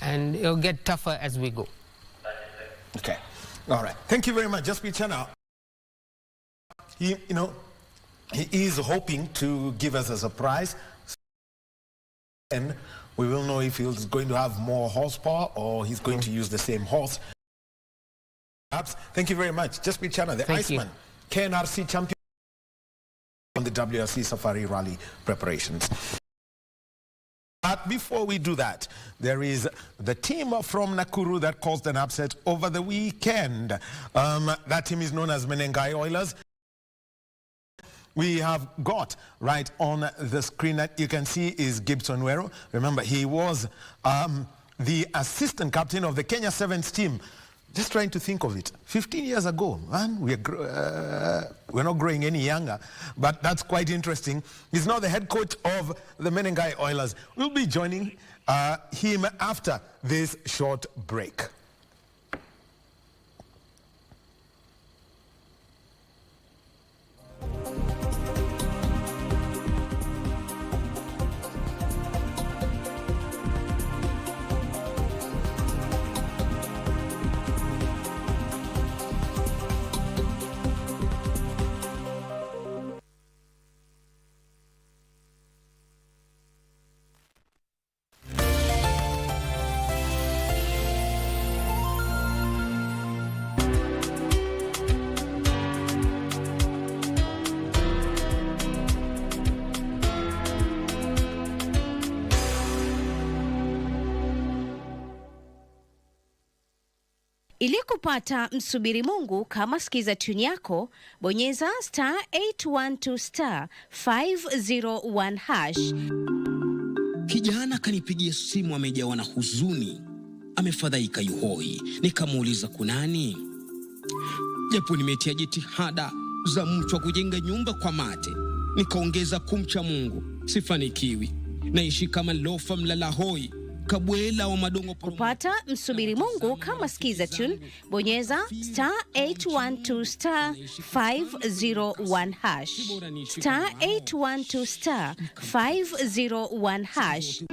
And it'll get tougher as we go. Okay. All right. Thank you very much. Jasmeet Chana. He is hoping to give us a surprise, and we will know if he's going to have more horsepower or he's going to use the same horse. Perhaps. Thank you very much. Jasmeet Chana, the Iceman, KNRC champion on the WRC Safari Rally preparations. But before we do that, there is the team from Nakuru that caused an upset over the weekend. That team is known as Menengai Oilers. We have got right on the screen that you can see is Gibson Wero. Remember, he was the assistant captain of the Kenya Sevens team. Just trying to think of it. 15 years ago, man, we're not growing any younger, but that's quite interesting. He's now the head coach of the Menengai Oilers. We'll be joining him after this short break. Ili kupata msubiri Mungu kama skiza tune yako, bonyeza *812 *501#. Kijana kanipigia simu, amejawa na huzuni, amefadhaika yuhoi. Nikamuuliza kunani? Japo nimetia jitihada za mtu wa kujenga nyumba kwa mate, nikaongeza kumcha Mungu, sifanikiwi. Naishi kama lofa mlala hoi, kabwela wa madongo. Kupata msubiri Mungu kama skiza tune, bonyeza *812 *501#. *812 *501#.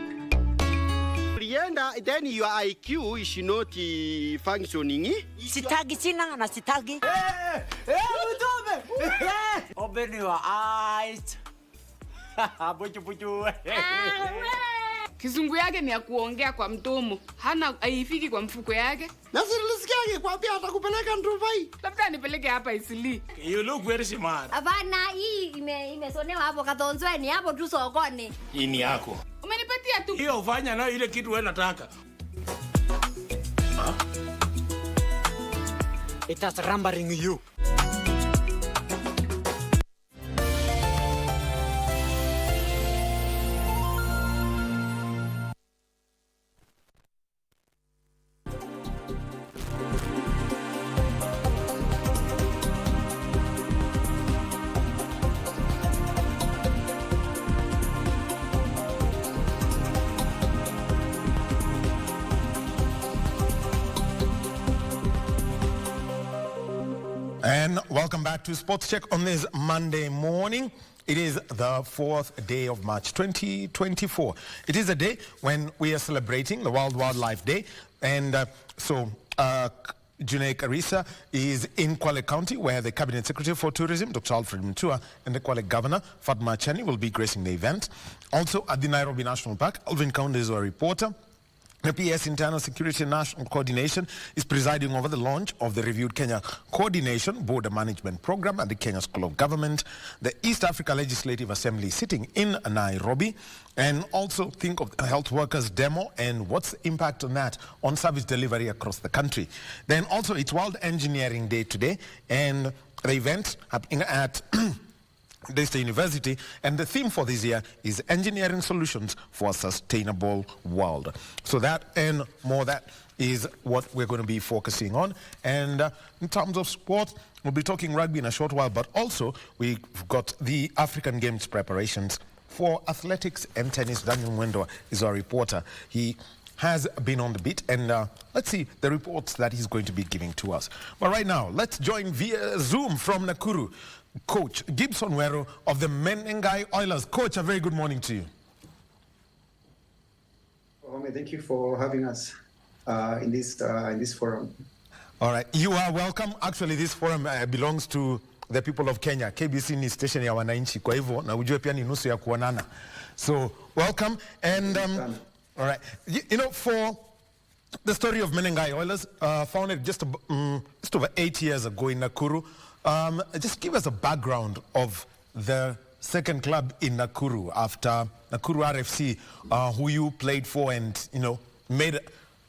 Then your IQ is not functioning. Sitagi sina na sitagi. Open your eyes. Buchu. Kizungu yake ni ya kuongea kwa mdomo. Hana haifiki kwa mfuko yake. Na silisikiage kwambia atakupeleka Dubai. Labda nipeleke hapa Isili. You look very smart. Hapana, hii imesonewa hapo Katonzweni, hapo tu sokoni. Hii ni yako. Umenipatia tu. Hiyo ufanya nayo ile kitu wewe unataka. It has rumbling you. And welcome back to Sports Check on this Monday morning. It is the 4th day of March 2024. It is a day when we are celebrating the World Wildlife Day. And Junaid Karisa is in Kwale County, where the Cabinet Secretary for Tourism, Dr. Alfred Mutua, and the Kwale Governor, Fatma Chani, will be gracing the event. Also at the Nairobi National Park, Alvin Kaunde is our reporter. The PS Internal Security National Coordination is presiding over the launch of the reviewed Kenya Coordination Border Management Program at the Kenya School of Government. The East Africa Legislative Assembly sitting in Nairobi. And also think of the health workers demo and what's the impact on that on service delivery across the country. Then also it's World Engineering Day today, and the event happening at Daystar University, and the theme for this year is Engineering Solutions for a Sustainable World. So that and more, that is what we're going to be focusing on. And in terms of sport, we'll be talking rugby in a short while, but also we've got the African Games preparations for athletics and tennis. Daniel Mwendo is our reporter. He has been on the beat, and let's see the reports that he's going to be giving to us. But right now, let's join via Zoom from Nakuru, Coach Gibson Wero of the Menengai Oilers. Coach, a very good morning to you. Wahome, thank you for having us in this forum. All right, you are welcome. Actually, this forum belongs to the people of Kenya. KBC ni station ya wananchi, kwa hivyo na ujue pia ni nusu ya kuonana. So, welcome. And all right, you know, for the story of Menengai Oilers, founded just over 8 years ago in Nakuru. Just give us a background of the second club in Nakuru after Nakuru RFC, who you played for and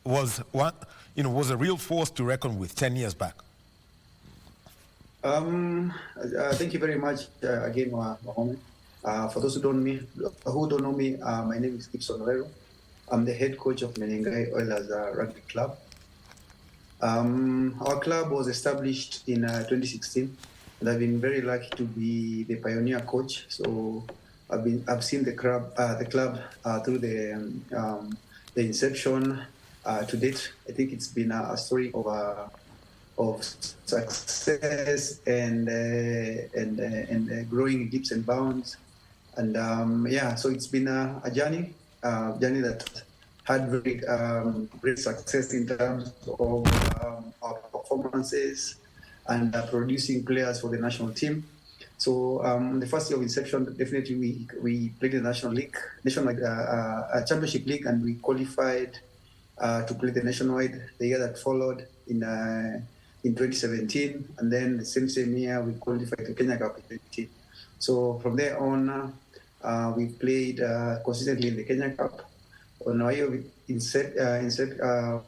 was a real force to reckon with 10 years back. Thank you very much again, Wahome. For those who don't know me, my name is Gibson Wero. I'm the head coach of Menengai Oilers Rugby Club. Our club was established in 2016, and I've been very lucky to be the pioneer coach. So I've seen the club through the inception to date. I think it's been a story of success and growing leaps and bounds. And so it's been a journey that had very great success in terms of our performances and producing players for the national team. So the first year of inception, definitely we played in the national league, a championship league, and we qualified to play the nationwide. The year that followed in 2017, and then the same year we qualified to Kenya Cup in 2018. So from there on, we played consistently in the Kenya Cup. on our year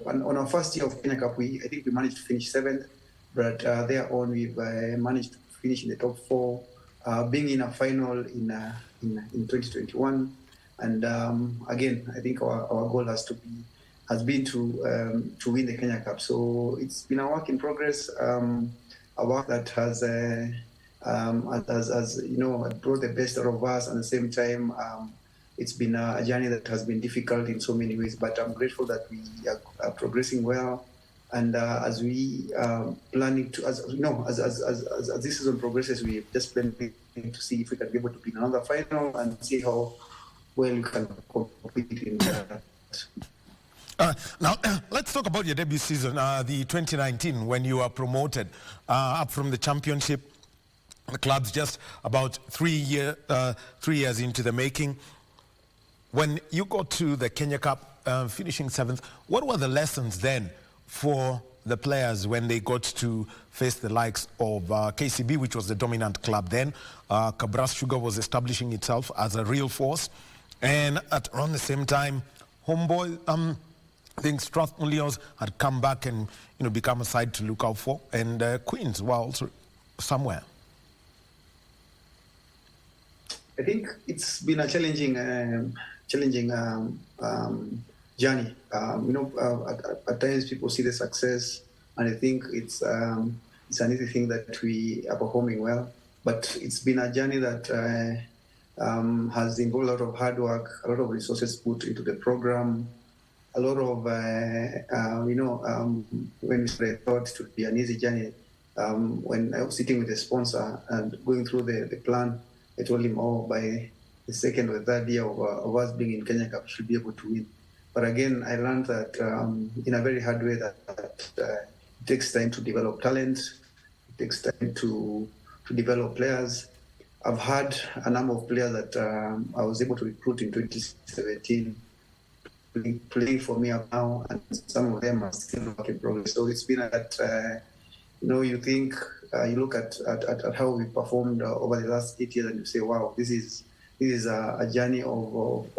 on our first year of Kenya Cup, I think we managed to finish 7th, but thereon we've managed to finish in the top 4, being in a final in 2021. And again, I think our goal has been to win the Kenya Cup. So it's been a work in progress, a work that has brought the best out of us. At the same time, it's been a journey that has been difficult in so many ways, but I'm grateful that we are progressing well. And as we planning to, as this season progresses, we just planning to see if we can be able to be in another final and see how well we can compete in that. Now, let's talk about your debut season, the 2019, when you were promoted up from the championship. The club's just about 3 years into the making. When you got to the Kenya Cup, finishing 7th, what were the lessons then for the players when they got to face the likes of KCB, which was the dominant club then? Kabras Sugar was establishing itself as a real force. And at around the same time, Homeboy, I think Strathmore Lions had come back and become a side to look out for. And Queens were also somewhere. I think it's been a challenging journey. At times people see the success and I think it's an easy thing that we are performing well. But it's been a journey that has involved a lot of hard work, a lot of resources put into the program, a lot of, when we thought it would be an easy journey, when I was sitting with the sponsor and going through the plan, I told him, by the second or third year of us being in Kenya Cup, we should be able to win. But again, I learned that in a very hard way that it takes time to develop talent, it takes time to develop players. I've had a number of players that I was able to recruit in 2017 playing for me up now, and some of them are still work in progress. So it's been that, you think, you look at how we performed over the last 8 years and you say, wow, this is a journey of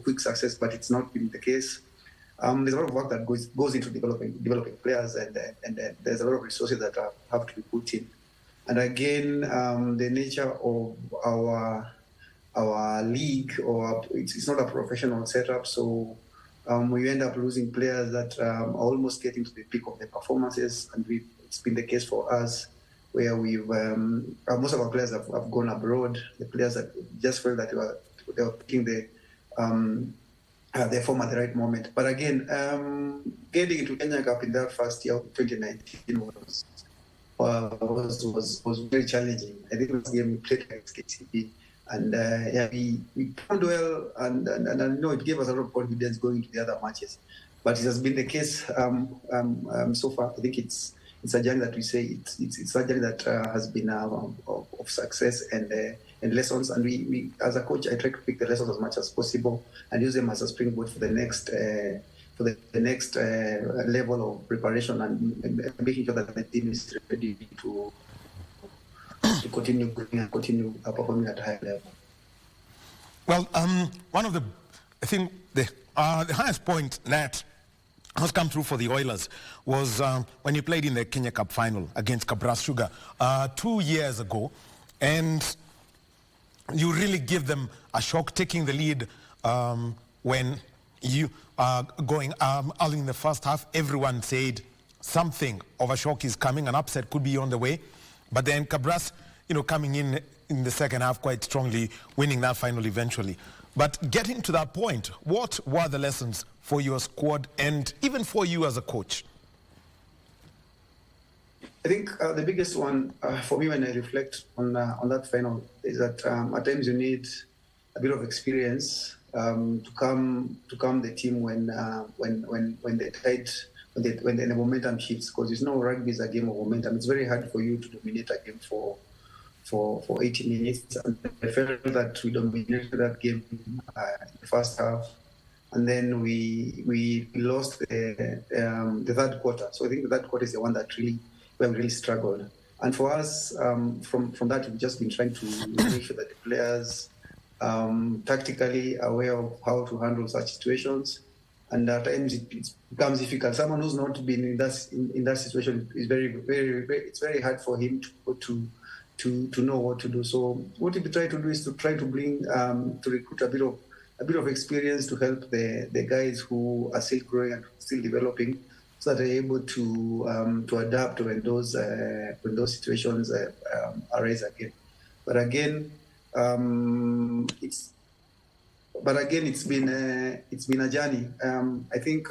quick success, but it's not been the case. There's a lot of work that goes into developing players, and there's a lot of resources that have to be put in. And again, the nature of our league, or it's not a professional setup, so we end up losing players that are almost getting to the peak of their performances, and it's been the case for us, where we've most of our players have gone abroad. The players that just felt that they were picking their form at the right moment. But again, getting into Kenya Cup in that first year of 2019 was very challenging. I think this game we played against KCB, and we performed well, and it gave us a lot of confidence going into the other matches. But it has been the case so far. I think it's a journey that we say it's a journey that has been of success and lessons. And we as a coach, I try to pick the lessons as much as possible and use them as a springboard for the next level of preparation and making sure that the team is ready to continue performing at a high level. Well, one of the highest point that has come through for the Oilers was when you played in the Kenya Cup final against Kabras Sugar 2 years ago, and you really give them a shock, taking the lead when you are going early in the first half. Everyone said something of a shock is coming, an upset could be on the way, but then Kabras, coming in the second half quite strongly, winning that final eventually. But getting to that point, what were the lessons for your squad and even for you as a coach? I think the biggest one for me when I reflect on that final is that at times you need a bit of experience to calm the team when the momentum shifts, because rugby is a game of momentum. It's very hard for you to dominate a game for 80 minutes. And I felt that we dominated that game in the first half, and then we lost the third quarter. So I think the third quarter is the one that we really struggled. And for us, from that, we've just been trying to make sure that the players tactically aware of how to handle such situations. And at times it becomes difficult. Someone who's not been in that situation is very, it's very hard for him to know what to do. So what we try to do is to try to bring to recruit a bit of experience to help the guys who are still growing and still developing, so that they're able to adapt when those situations arise again. But again, it's been a journey. I think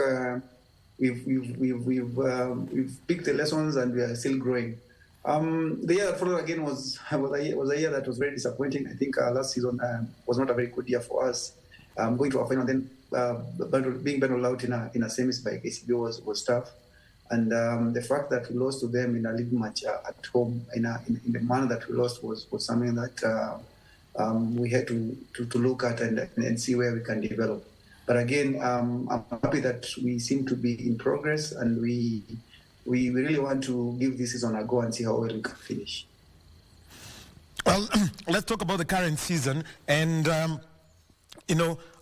we've picked the lessons and we are still growing. The year that followed again was a year that was very disappointing. I think last season was not a very good year for us. Going to our final, then being bundled out in a semis by KCB was tough. And the fact that we lost to them in a league match at home in the manner that we lost was something that we had to look at and see where we can develop. But again, I'm happy that we seem to be in progress, and we really want to give this season a go and see how well we can finish. Well, let's talk about the current season. And,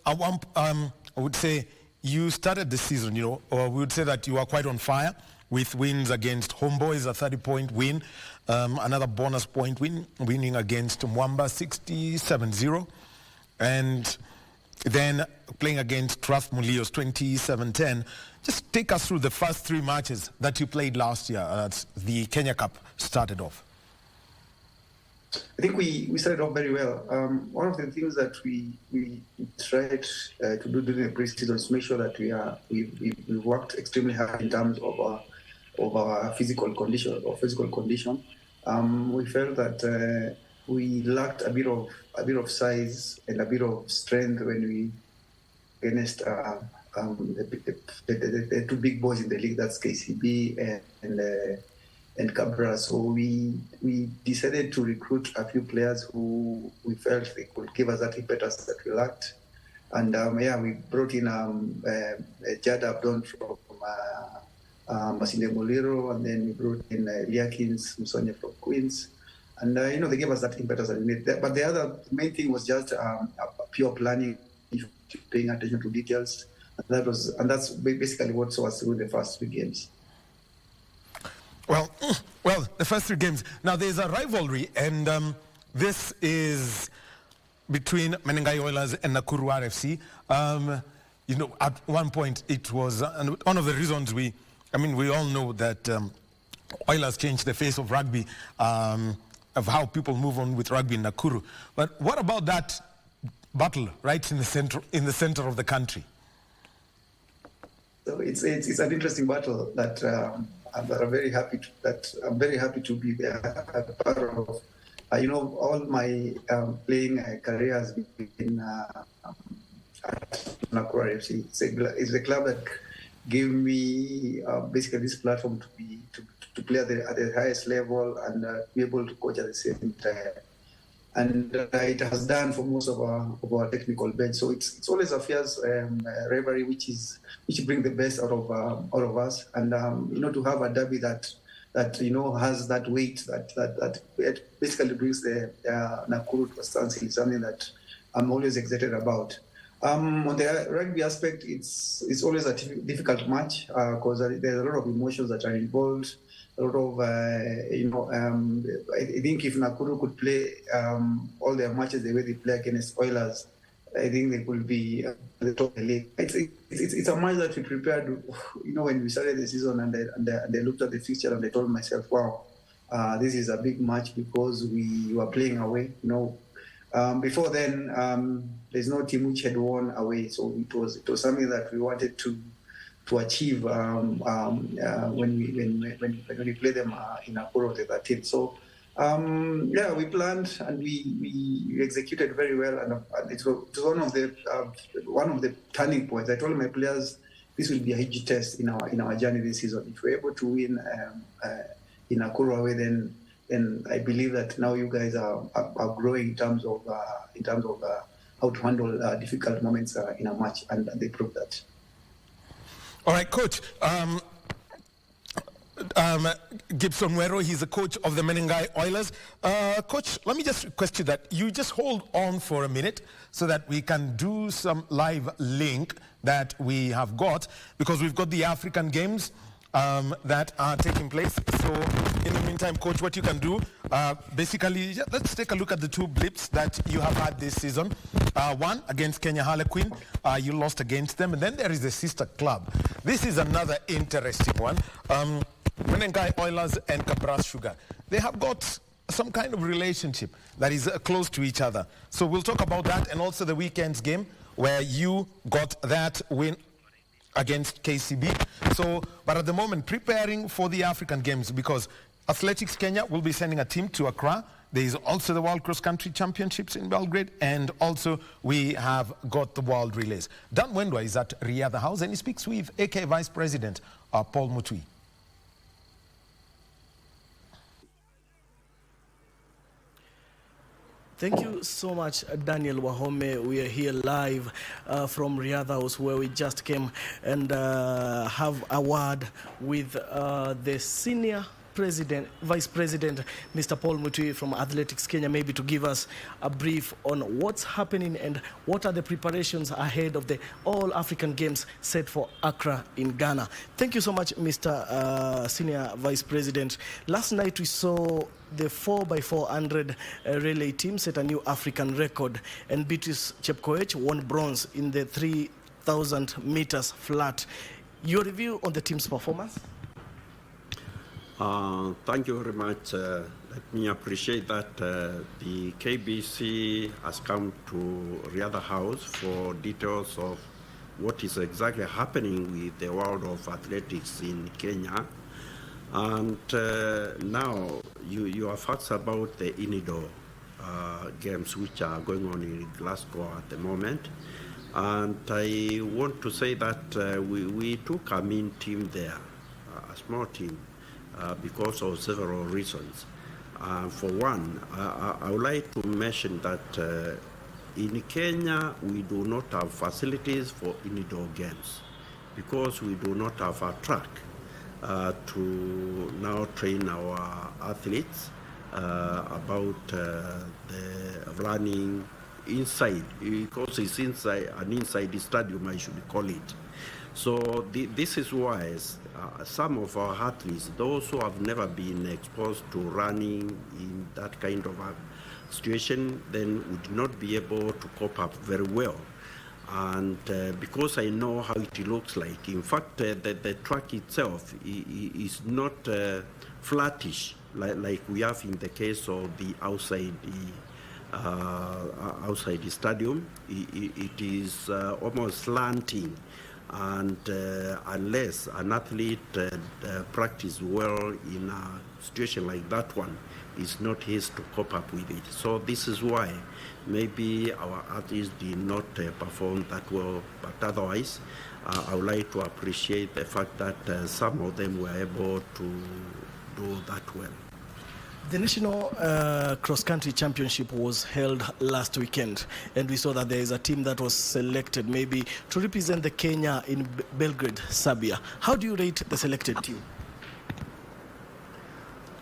I would say you started the season, or we would say that you are quite on fire with wins against Homeboys, a 30-point win, another bonus point win, winning against Mwamba 67-0, and then playing against Strathmullios 27-10. Just take us through the first three matches that you played last year as the Kenya Cup started off. I think we started off very well. One of the things that we tried to do during the preseason is make sure that we worked extremely hard in terms of our physical condition. We felt that we lacked a bit of size and a bit of strength when we against the two big boys in the league. That's KCB and Cabra. So we decided to recruit a few players who we felt they could give us that impetus that we lacked. And we brought in Jada Abdon from Masinde Muliro, and then we brought in Liakins Musonia from Queens. And they gave us that impetus that we need. But the other main thing was just pure planning, paying attention to details. And that's basically what saw us through the first three games. Well, the first three games. Now, there's a rivalry, and this is between Menengai Oilers and Nakuru RFC. At one point, it was one of the reasons we all know that Oilers changed the face of rugby, of how people move on with rugby in Nakuru. But what about that battle right in the center of the country? So it's an interesting battle that I'm very happy to be there, part of. All my playing career has been at Nakuru FC. It's a club that gave me basically this platform to play at the highest level and be able to coach at the same time. And it has done for most of our technical bench. So it's always a fierce rivalry, which brings the best out of us. And to have a derby that has that weight that basically brings the Nakuru to a standstill is something that I'm always excited about. On the rugby aspect, it's always a difficult match because there's a lot of emotions that are involved. A lot of, I think if Nakuru could play all their matches the way they play against Oilers, I think they could be at the top of the league. It's a match that we prepared, when we started the season and they looked at the fixture and they told myself, wow, this is a big match because we were playing away. Before then, there's no team which had won away, so it was something that we wanted to achieve when we play them in Nakuru on the 13th. So we planned and we executed very well, and it was one of the turning points. I told my players this will be a huge test in our journey this season. If we're able to win in Nakuru away, then I believe that now you guys are growing in terms of how to handle difficult moments in a match, and they proved that. All right, Coach. Gibson Wero. He's the coach of the Menengai Oilers. Coach, let me just request you that you just hold on for a minute so that we can do some live link that we have got, because we've got the African Games that are taking place. So in the meantime, Coach, what you can do, basically, let's take a look at the two blips that you have had this season. One against Kenya Harlequin, you lost against them, and then there is the sister club. This is another interesting one. Menengai Oilers and Kabras Sugar. They have got some kind of relationship that is close to each other. So we'll talk about that, and also the weekend's game where you got that win against KCB. So, but at the moment, preparing for the African Games, because Athletics Kenya will be sending a team to Accra. There is also the World Cross Country Championships in Belgrade, and also we have got the World Relays. Dan Wendwa is at Riyadh House, and he speaks with AK Vice President Paul Mutui. Thank you so much, Daniel Wahome. We are here live from Riyadh House, where we just came and have a word with the senior Vice President, Mr. Paul Mutui from Athletics Kenya, maybe to give us a brief on what's happening and what are the preparations ahead of the All-African Games set for Accra in Ghana. Thank you so much, Mr. Senior Vice President. Last night we saw the 4x400 relay team set a new African record, and Beatrice Chepkoech won bronze in the 3,000 meters flat. Your review on the team's performance? Thank you very much. Let me appreciate that the KBC has come to Riyadh House for details of what is exactly happening with the world of athletics in Kenya. And now you have asked about the INIDO games which are going on in Glasgow at the moment. And I want to say that we took a mean team there, a small team, because of several reasons. For one, I would like to mention that in Kenya, we do not have facilities for indoor games because we do not have a track to now train our athletes about the running inside, because it's inside an inside stadium, I should call it. So this is why some of our athletes, those who have never been exposed to running in that kind of a situation, then would not be able to cope up very well. And because I know how it looks like, in fact, the track itself is not flattish like we have in the case of the outside stadium. It is almost slanting. And unless an athlete practices well in a situation like that one, it's not his to cope up with it. So this is why maybe our athletes did not perform that well, but otherwise I would like to appreciate the fact that some of them were able to do that well. The National Cross-Country Championship was held last weekend, and we saw that there is a team that was selected maybe to represent the Kenya in Belgrade, Serbia. How do you rate the selected team?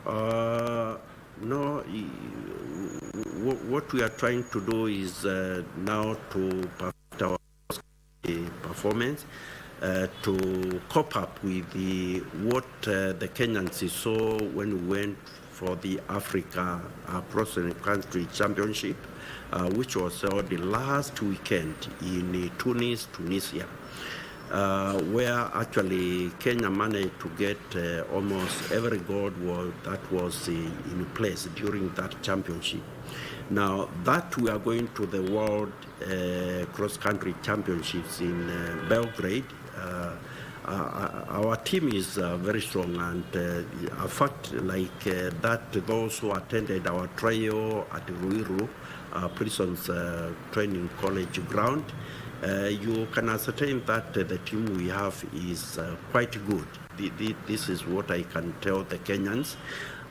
No, what we are trying to do is now to perfect our performance, to cope up with what the Kenyans saw when we went for the Africa Cross-Country Championship, which was held the last weekend in Tunis, Tunisia, where actually Kenya managed to get almost every gold that was in place during that championship. Now that we are going to the World Cross-Country Championships in Belgrade, our team is very strong, and in fact, like that, those who attended our trial at Ruiru Prisons Training College ground, you can ascertain that the team we have is quite good. This is what I can tell the Kenyans,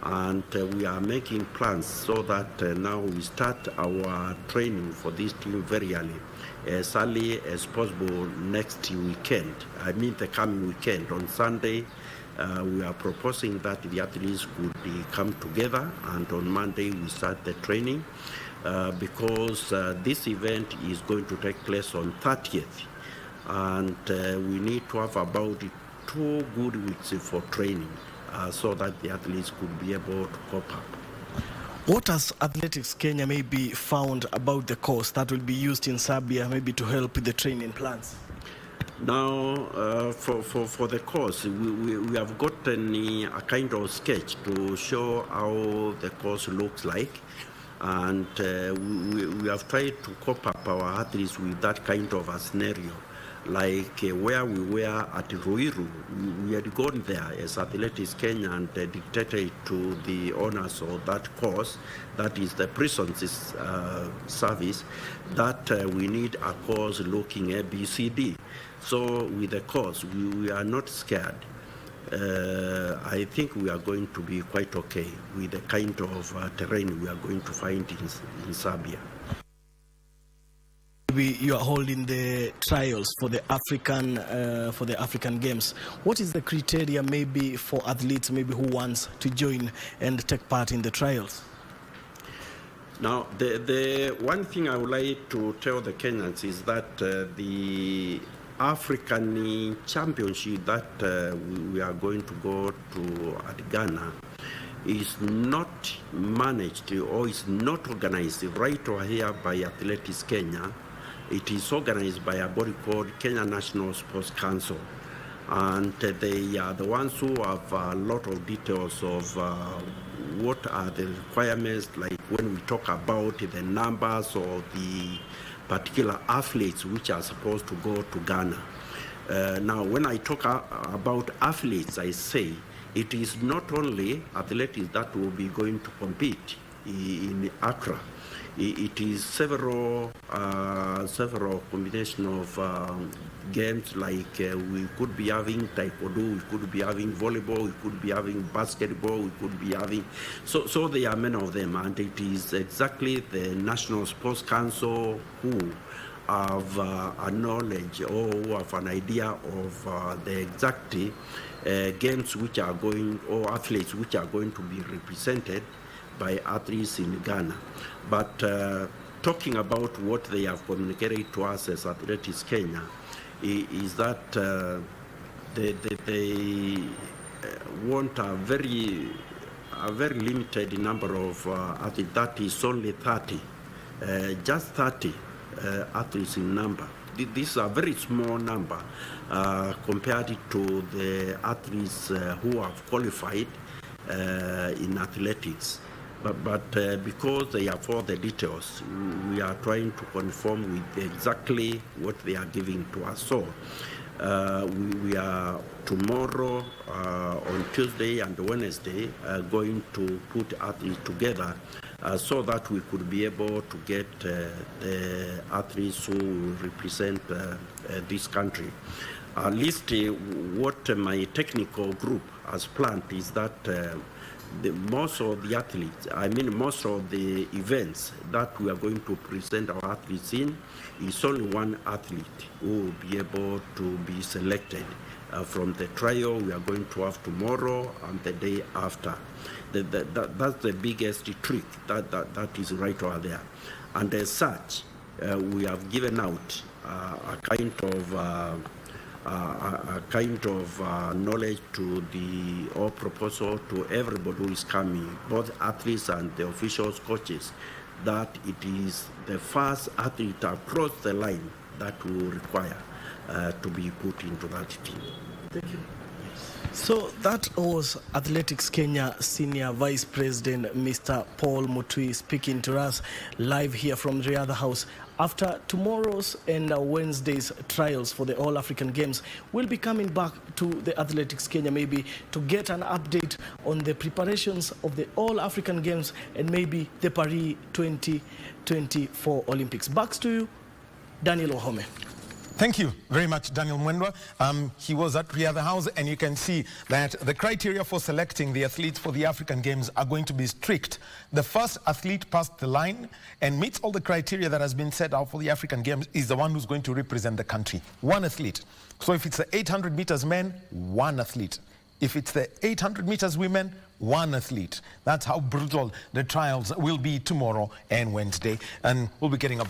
and we are making plans so that now we start our training for this team very early as possible next weekend. I mean the coming weekend on Sunday, We are proposing that the athletes could come together, and on Monday we start the training because this event is going to take place on 30th, and we need to have about 2 good weeks for training so that the athletes could be able to cope up. What has Athletics Kenya maybe found about the course that will be used in Serbia maybe to help with the training plans? Now, for the course, we have gotten a kind of sketch to show how the course looks like, and we have tried to cope up our athletes with that kind of a scenario. Like where we were at Ruiru, we had gone there as Athletics Kenya and dictated to the owners of that course, that is the prisons service, that we need a course looking ABCD. So with the course, we are not scared. I think we are going to be quite okay with the kind of terrain we are going to find in Serbia. You are holding the trials for the African Games. What is the criteria maybe for athletes maybe who wants to join and take part in the trials? Now, the one thing I would like to tell the Kenyans is that the African Championship that we are going to go to at Ghana is not managed or is not organized right over here by Athletics Kenya. It is organized by a body called Kenya National Sports Council, and they are the ones who have a lot of details of what are the requirements, like when we talk about the numbers of the particular athletes which are supposed to go to Ghana. Now, when I talk about athletes, I say it is not only athletes that will be going to compete in Accra. It is several combination of games, like we could be having taekwondo, we could be having volleyball, we could be having basketball, we could be having, so there are many of them, and it is exactly the National Sports Council who have a knowledge or who have an idea of the exact games which are going, or athletes which are going to be represented by athletes in Ghana. But talking about what they have communicated to us as Athletics Kenya is that they want a very limited number of athletes. That is only 30, just 30 athletes in number. This is a very small number compared to the athletes who have qualified in athletics. But because they have all the details, we are trying to conform with exactly what they are giving to us. So we are tomorrow, on Tuesday and Wednesday, going to put athletes together so that we could be able to get the athletes who represent this country. At least what my technical group has planned is that most of the athletes, most of the events that we are going to present our athletes in, is only one athlete who will be able to be selected from the trial we are going to have tomorrow and the day after. That's the biggest trick that is right over there. And as such, we have given out a kind of knowledge to the or proposal to everybody who is coming, both athletes and the officials, coaches, that it is the first athlete across the line that will require to be put into that team. Thank you. So that was Athletics Kenya Senior Vice President Mr. Paul Mutui speaking to us live here from the other house. After tomorrow's and Wednesday's trials for the All-African Games, we'll be coming back to the Athletics Kenya maybe to get an update on the preparations of the All-African Games and maybe the Paris 2024 Olympics. Back to you, Daniel Wahome. Thank you very much, Daniel Mwendwa. He was at Riadha House, and you can see that the criteria for selecting the athletes for the African Games are going to be strict. The first athlete past the line and meets all the criteria that has been set out for the African Games is the one who's going to represent the country. One athlete. So if it's 800 meters men, one athlete. if it's the 800 meters women, 1 athlete. That's how brutal the trials will be tomorrow and Wednesday. And we'll be getting a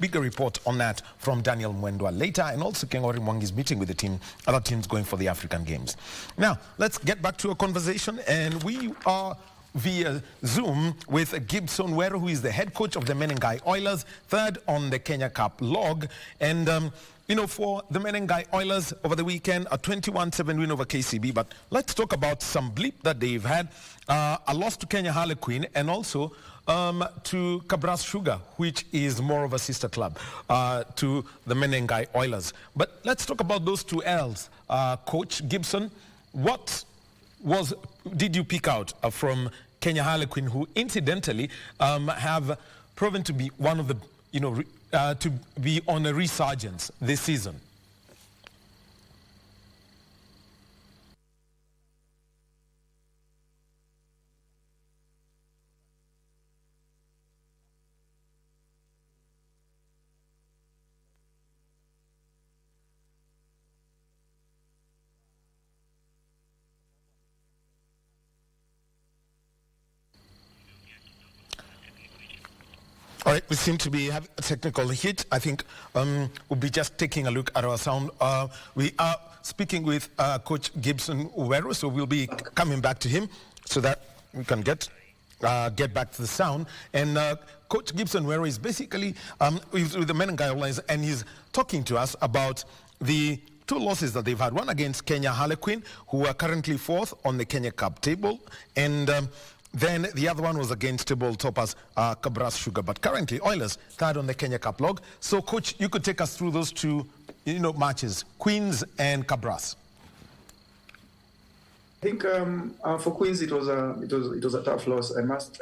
bigger report on that from Daniel Mwendwa later. And also Kengori Mwangi's meeting with the other teams going for the African Games. Now, let's get back to a conversation. And we are via Zoom with Gibson Wero, who is the head coach of the Menengai Oilers, third on the Kenya Cup log. And for the Menengai Oilers over the weekend, a 21-7 win over KCB. But let's talk about some bleep that they've had. A loss to Kenya Harlequin and also to Kabras Sugar, which is more of a sister club to the Menengai Oilers. But let's talk about those two L's. Coach Gibson, what did you pick out from Kenya Harlequin, who incidentally have proven to be one of the, to be on a resurgence this season? All right, we seem to be having a technical hit. I think we'll be just taking a look at our sound. We are speaking with Coach Gibson Wero, so we'll be coming back to him so that we can get back to the sound. And Coach Gibson Wero is basically with the Menengai Oilers, and he's talking to us about the two losses that they've had. One against Kenya Harlequin, who are currently fourth on the Kenya Cup table, and then the other one was against table toppers Kabras Sugar. But currently, Oilers third on the Kenya Cup log. So, Coach, you could take us through those two, matches, Queens and Kabras. I think for Queens it was a tough loss. I must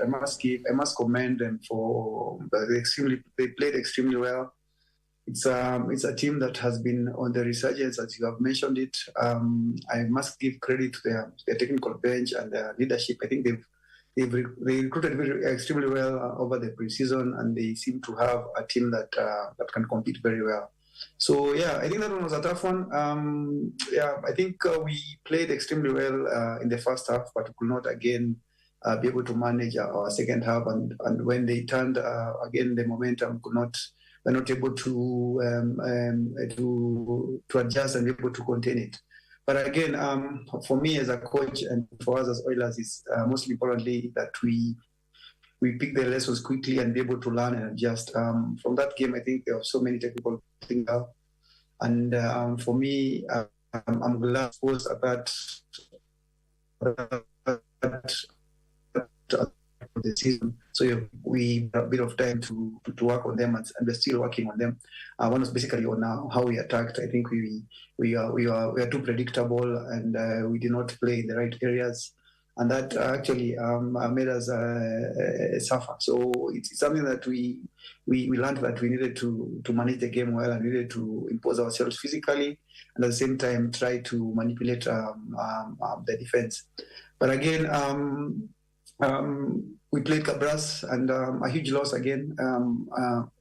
commend them for they played extremely well. It's a team that has been on the resurgence, as you have mentioned it. I must give credit to their technical bench and their leadership. I think they recruited extremely well over the preseason, and they seem to have a team that can compete very well. So yeah, I think that one was a tough one. I think we played extremely well in the first half, but could not again be able to manage our second half. And when they turned again, the momentum were not able to adjust and be able to contain it. But again, for me as a coach and for us as Oilers, is most importantly that we pick the lessons quickly and be able to learn and adjust. From that game, I think there were so many technical things out. And for me, I'm glad at the season. So we have a bit of time to work on them, and we're still working on them. One was basically on how we attacked. I think we are too predictable, and we did not play in the right areas, and that actually made us suffer. So it's something that we learned, that we needed to manage the game well, and we needed to impose ourselves physically, and at the same time try to manipulate the defense. But again, we played Kabras, and a huge loss again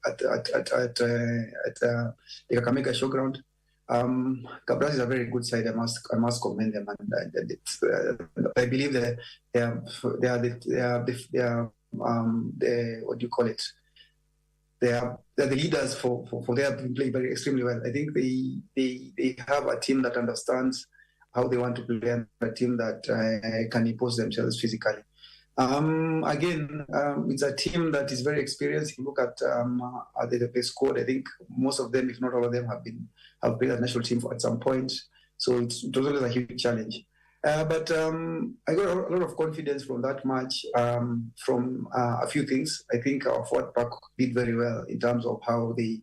at the Kakamega Showground. Kabras is a very good side. I must commend them, and I believe that they are what do you call it? They are the leaders for they have been playing very extremely well. I think they have a team that understands how they want to play, and a team that can impose themselves physically. Again, it's a team that is very experienced. If you look at the squad, I think most of them, if not all of them, have played at national team at some point. So it was always a huge challenge. But I got a lot of confidence from that match, from a few things. I think our forward pack did very well in terms of how they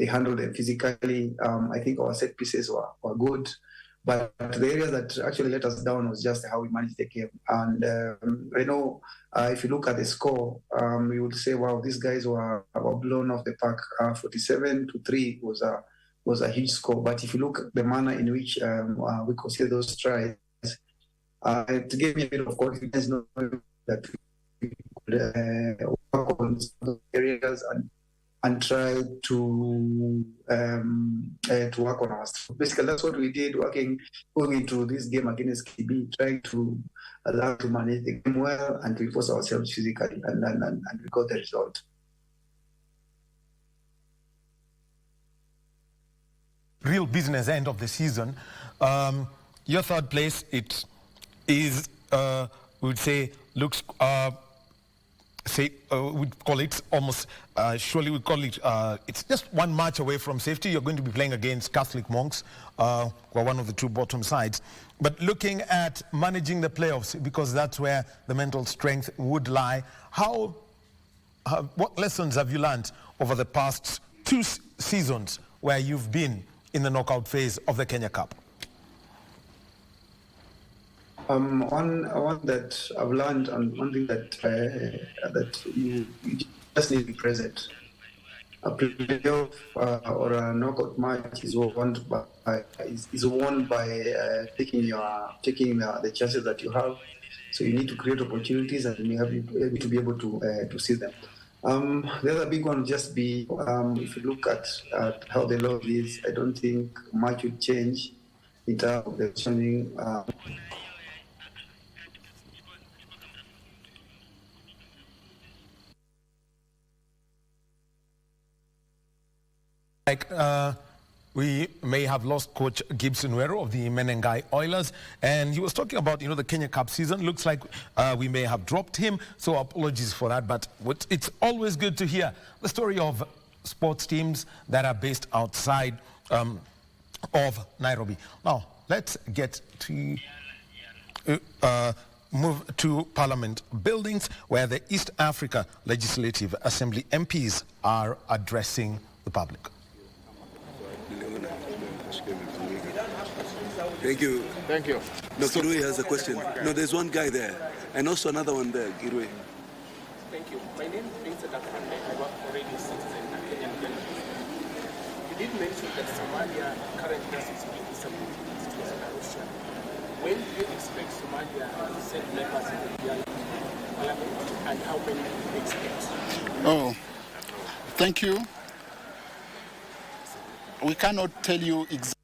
handled them physically. I think our set pieces were good. But the areas that actually let us down was just how we managed the game. And I know if you look at the score, you would say, wow, these guys were blown off the park. 47-3 was a huge score. But if you look at the manner in which we conceded those tries, it gave me a bit of confidence knowing that we could work on some areas and try to to work on our stuff. Basically, that's what we did, going into this game against KB, trying to learn to manage the game well and to enforce ourselves physically, and we got the result. Real business end of the season. Your third place, it is, we would say, looks, we'd call it almost, surely we'd call it, it's just one match away from safety. You're going to be playing against Catholic monks, who are one of the two bottom sides. But looking at managing the playoffs, because that's where the mental strength would lie, what lessons have you learned over the past two seasons where you've been in the knockout phase of the Kenya Cup? One that I've learned, and one thing that you just need to be present. A playoff or a knockout match is won by taking the chances that you have. So you need to create opportunities, and you have to be able to see them. The other big one just be, if you look at how the law is, I don't think much would change in terms of the changing. We may have lost Coach Gibson Wero of the Menengai Oilers, and he was talking about, the Kenya Cup season. Looks like we may have dropped him, so apologies for that. But it's always good to hear the story of sports teams that are based outside of Nairobi. Now, let's get to move to Parliament buildings, where the East Africa Legislative Assembly MPs are addressing the public. Thank you. Thank you. No, Kirui has a question. No, there's one guy there, and also another one there, Kirui. Thank you. My name is Vincent Akande. I work for Radio Citizen and Kenyan Television. You did mention that Somalia currently has its big disagreement with the situation in Russia. When do you expect Somalia to send members in the parliament, and how many do you expect? Oh, thank you. We cannot tell you exactly.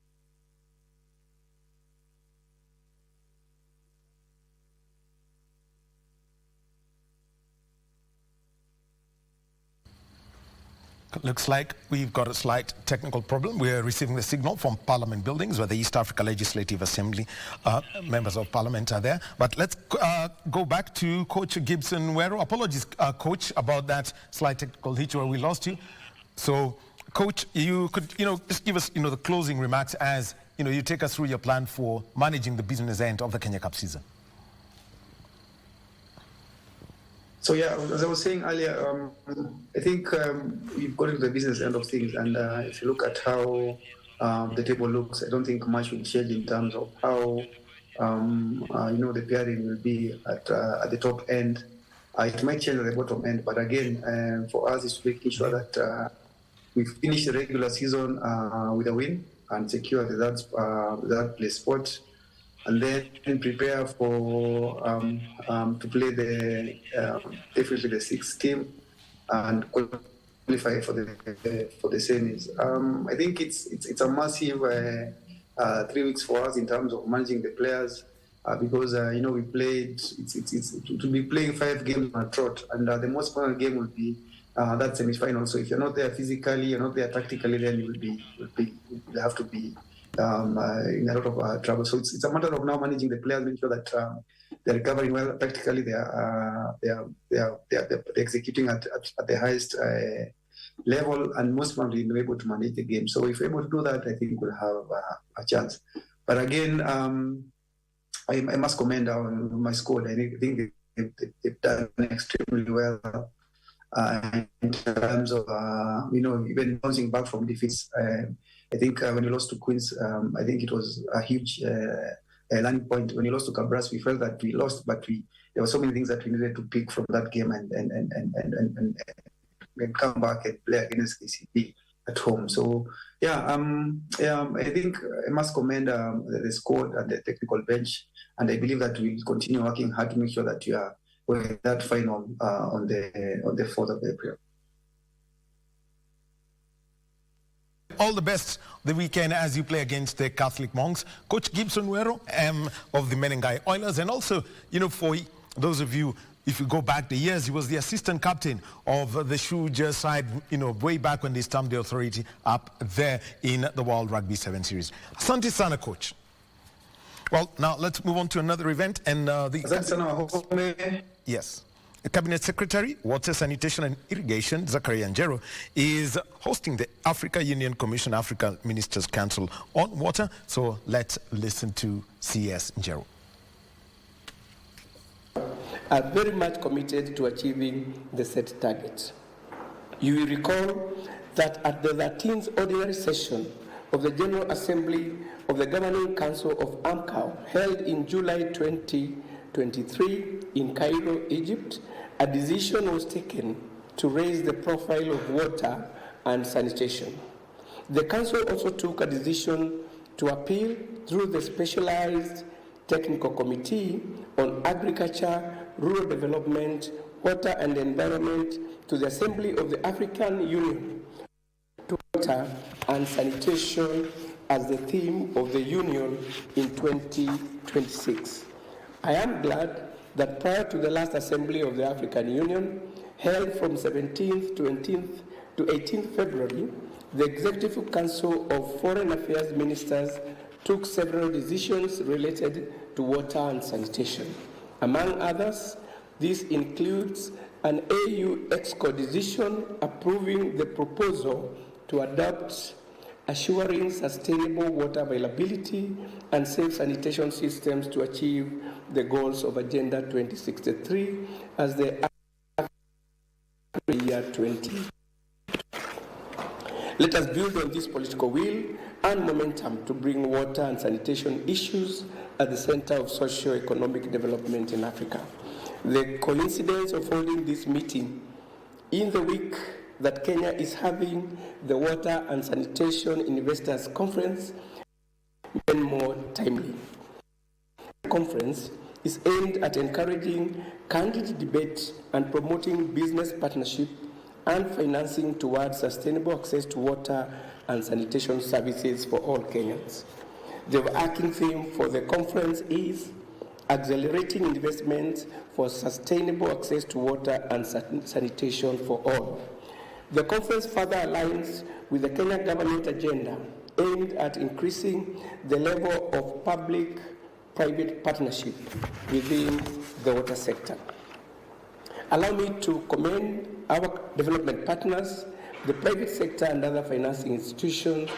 Looks like we've got a slight technical problem. We're receiving the signal from Parliament buildings where the East Africa Legislative Assembly members of Parliament are there. But let's go back to Coach Gibson Wero. Apologies, Coach, about that slight technical hitch where we lost you. So, Coach, you could, just give us, the closing remarks as, you take us through your plan for managing the business end of the Kenya Cup season. So yeah, as I was saying earlier, I think we've got into the business end of things, and if you look at how the table looks, I don't think much will change in terms of how the pairing will be at the top end. It might change at the bottom end, but again, for us, it's making sure that we finish the regular season with a win and secure the third place spot, and then prepare for to play definitely the sixth team and qualify for the semis. I think it's a massive 3 weeks for us in terms of managing the players because we played. It's to be playing 5 games on a trot, and the most important game will be that semi-final. So if you're not there physically, you're not there tactically, then you'll have to be in a lot of trouble. So it's a matter of now managing the players, making sure that they're recovering well tactically. They're executing at the highest level, and most importantly, they're able to manage the game. So if we're able to do that, I think we'll have a chance. But again, I must commend my squad. I think they've done extremely well. In terms of even bouncing back from defeats, I think when we lost to Queens, I think it was a huge learning point. When we lost to Cabras, we felt that we lost, but there were so many things that we needed to pick from that game and come back and play against KCB at home. So I think I must commend the squad and the technical bench, and I believe that we'll continue working hard to make sure that we're that final on the 4th of April. all the best the weekend as you play against the Catholic monks. Coach Gibson Wero of the Menengai Oilers, and also, for those of you, if you go back the years, he was the assistant captain of the Shuja side, way back when they stamped the authority up there in the World Rugby 7 Series. Asante sana, Coach. Well, now let's move on to another event. And yes. The Cabinet Secretary, Water, Sanitation and Irrigation, Zakaria Njero, is hosting the Africa Union Commission Africa Ministers Council on Water. So let's listen to CS Njero. Are very much committed to achieving the set targets. You will recall that at the 13th ordinary session of the General Assembly of the Governing Council of AMCAO, held in July 2023 in Cairo, Egypt, a decision was taken to raise the profile of water and sanitation. The Council also took a decision to appeal through the Specialized Technical Committee on Agriculture, Rural Development, Water and Environment to the Assembly of the African Union to water and sanitation as the theme of the Union in 2026. I am glad that prior to the last Assembly of the African Union, held from 17th to 18th February, the Executive Council of Foreign Affairs Ministers took several decisions related to water and sanitation. Among others, this includes an AU EXCO decision approving the proposal to adopt assuring sustainable water availability and safe sanitation systems to achieve the goals of Agenda 2063 as the year 20. Let us build on this political will and momentum to bring water and sanitation issues at the center of socio-economic development in Africa. The coincidence of holding this meeting in the week that Kenya is having the Water and Sanitation Investors Conference even more timely. The conference is aimed at encouraging candid debate and promoting business partnership and financing towards sustainable access to water and sanitation services for all Kenyans. The overarching theme for the conference is accelerating investments for sustainable access to water and sanitation for all. The conference further aligns with the Kenya government agenda aimed at increasing the level of public-private partnership within the water sector. Allow me to commend our development partners, the private sector and other financing institutions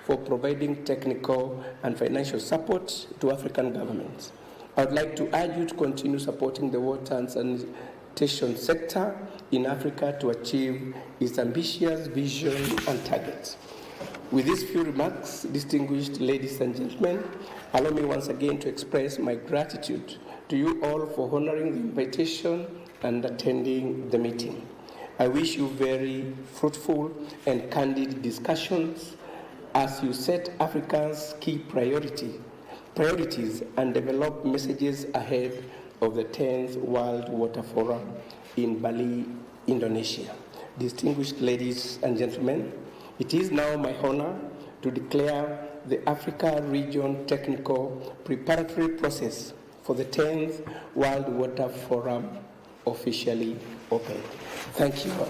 for providing technical and financial support to African governments. I would like to urge you to continue supporting the water and sanitation sector in Africa to achieve its ambitious vision and targets. With these few remarks, distinguished ladies and gentlemen, allow me once again to express my gratitude to you all for honoring the invitation and attending the meeting. I wish you very fruitful and candid discussions as you set Africa's key priorities and develop messages ahead of the 10th World Water Forum in Bali, Indonesia. Distinguished ladies and gentlemen, it is now my honor to declare the Africa Region Technical Preparatory Process for the 10th World Water Forum officially open. Thank you all.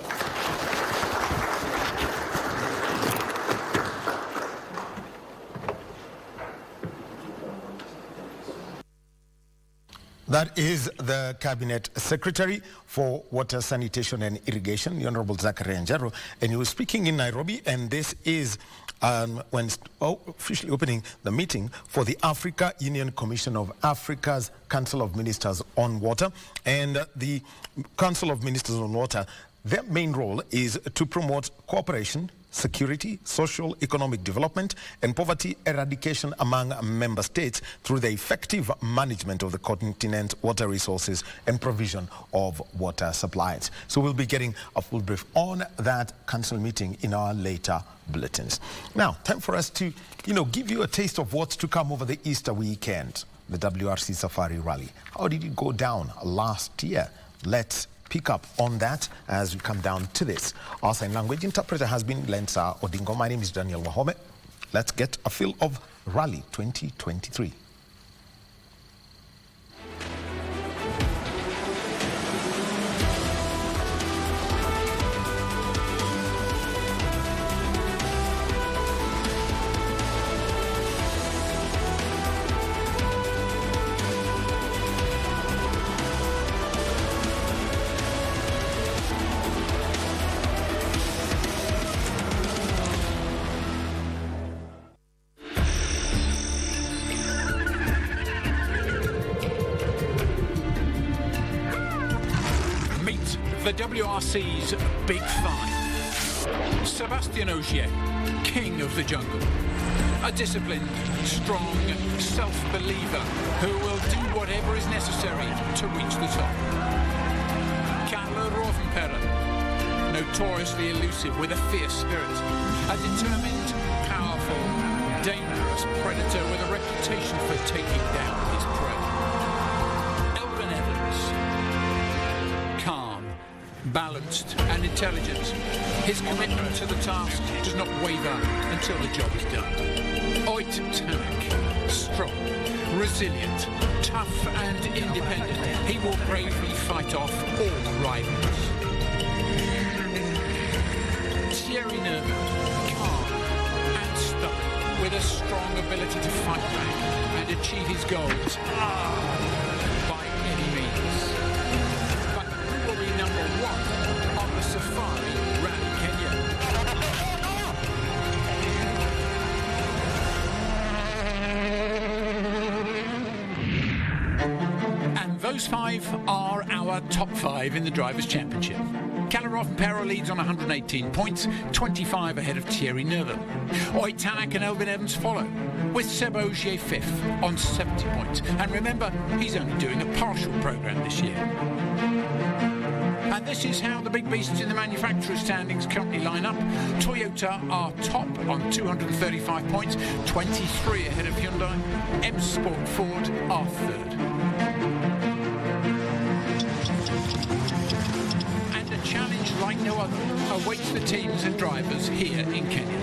That is the Cabinet Secretary for Water, Sanitation and Irrigation, the Honorable Zakaria Njero, and he was speaking in Nairobi, and this is when officially opening the meeting for the Africa Union Commission of Africa's Council of Ministers on Water. And the Council of Ministers on Water, their main role is to promote cooperation, security, social, economic development, and poverty eradication among member states through the effective management of the continent's water resources and provision of water supplies. So we'll be getting a full brief on that council meeting in our later bulletins. Now, time for us to, give you a taste of what's to come over the Easter weekend, the WRC Safari Rally. How did it go down last year? Let's pick up on that as we come down to this. Our sign language interpreter has been Lensa Odingo. My name is Daniel Wahome. Let's get a feel of Rally 2023. The WRC's Big Five. Sebastian Ogier, king of the jungle. A disciplined, strong, self-believer who will do whatever is necessary to reach the top. Carlo Rovanperä, notoriously elusive with a fierce spirit. A determined, powerful, dangerous predator with a reputation for taking down his prey. Balanced and intelligent. His commitment to the task does not waver until the job is done. Oit Tanak, strong, resilient, tough and independent. He will bravely fight off all rivals. Thierry Neuville, calm and stubborn, with a strong ability to fight back and achieve his goals by any means. Number one on the Safari Rally Kenya. And those five are our top five in the Drivers' Championship. Carlo Rovanperä leads on 118 points, 25 ahead of Thierry Neuville. Oit Tanak and Elvin Evans follow, with Seb Ogier fifth on 70 points. And remember, he's only doing a partial programme this year. And this is how the big beasts in the manufacturer's standings currently line up. Toyota are top on 235 points, 23 ahead of Hyundai. M Sport Ford are third. And a challenge like no other awaits the teams and drivers here in Kenya.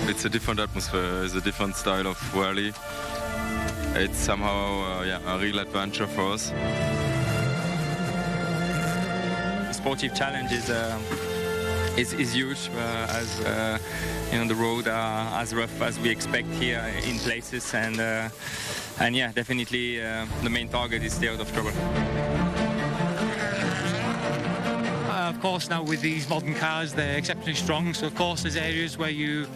It's a different atmosphere, it's a different style of rally. It's somehow a real adventure for us. Sportive challenge is huge, as the road are as rough as we expect here in places, and yeah, definitely the main target is stay out of trouble. Of course, now with these modern cars, they're exceptionally strong, so of course there's areas where you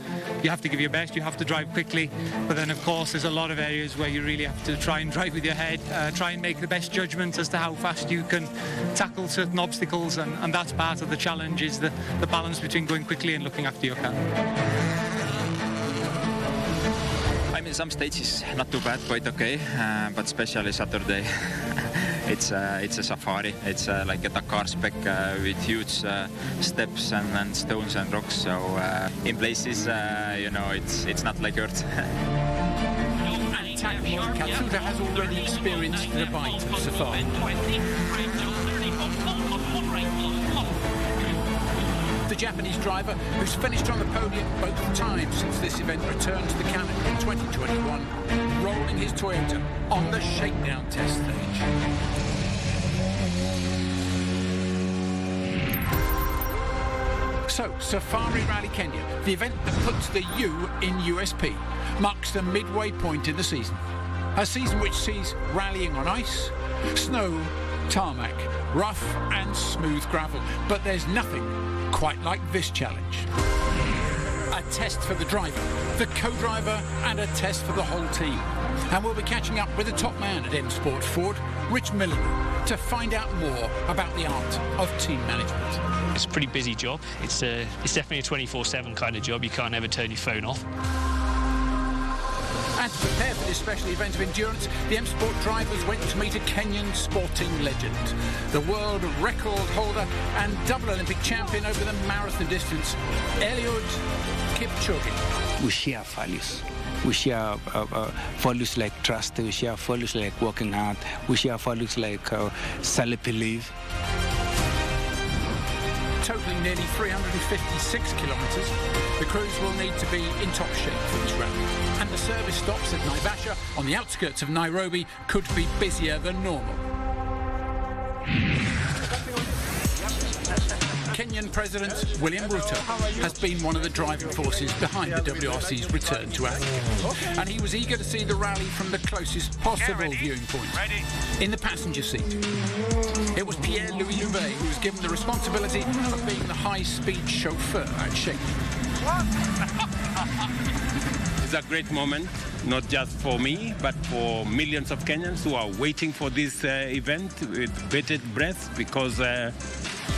have to give your best, you have to drive quickly, but then of course there's a lot of areas where you really have to try and drive with your head, try and make the best judgment as to how fast you can tackle certain obstacles, and that's part of the challenge, is the balance between going quickly and looking after your car. I mean, some stages not too bad, quite okay, but especially Saturday. It's a safari. It's like a Dakar spec with huge steps and stones and rocks. So in places, it's not like Earth. Katsuta has already experienced the bite of safari. The Japanese driver, who's finished on the podium both times since this event returned to the calendar in 2021, rolling his Toyota on the shakedown test stage. So, Safari Rally Kenya, the event that puts the U in USP, marks the midway point in the season. A season which sees rallying on ice, snow, tarmac, rough and smooth gravel. But there's nothing quite like this challenge. A test for the driver, the co-driver, and a test for the whole team. And we'll be catching up with the top man at M Sport Ford, Rich Milliner, to find out more about the art of team management. It's a pretty busy job. It's definitely a 24/7 kind of job. You can't ever turn your phone off. And to prepare for this special event of endurance, the M Sport drivers went to meet a Kenyan sporting legend, the world record holder and double Olympic champion over the marathon distance, Eliud Kipchoge. We share values. We share values like trust. We share values like working hard. We share values like self-belief. totaling nearly 356 kilometres, the crews will need to be in top shape for this rally. And the service stops at Naivasha on the outskirts of Nairobi could be busier than normal. Kenyan President William Ruto has been one of the driving forces behind the WRC's return to Africa. And he was eager to see the rally from the closest possible viewing point, in the passenger seat. It was Pierre-Louis Loubet who was given the responsibility of being the high-speed chauffeur at Chech. It's a great moment, not just for me, but for millions of Kenyans who are waiting for this event with bated breath, because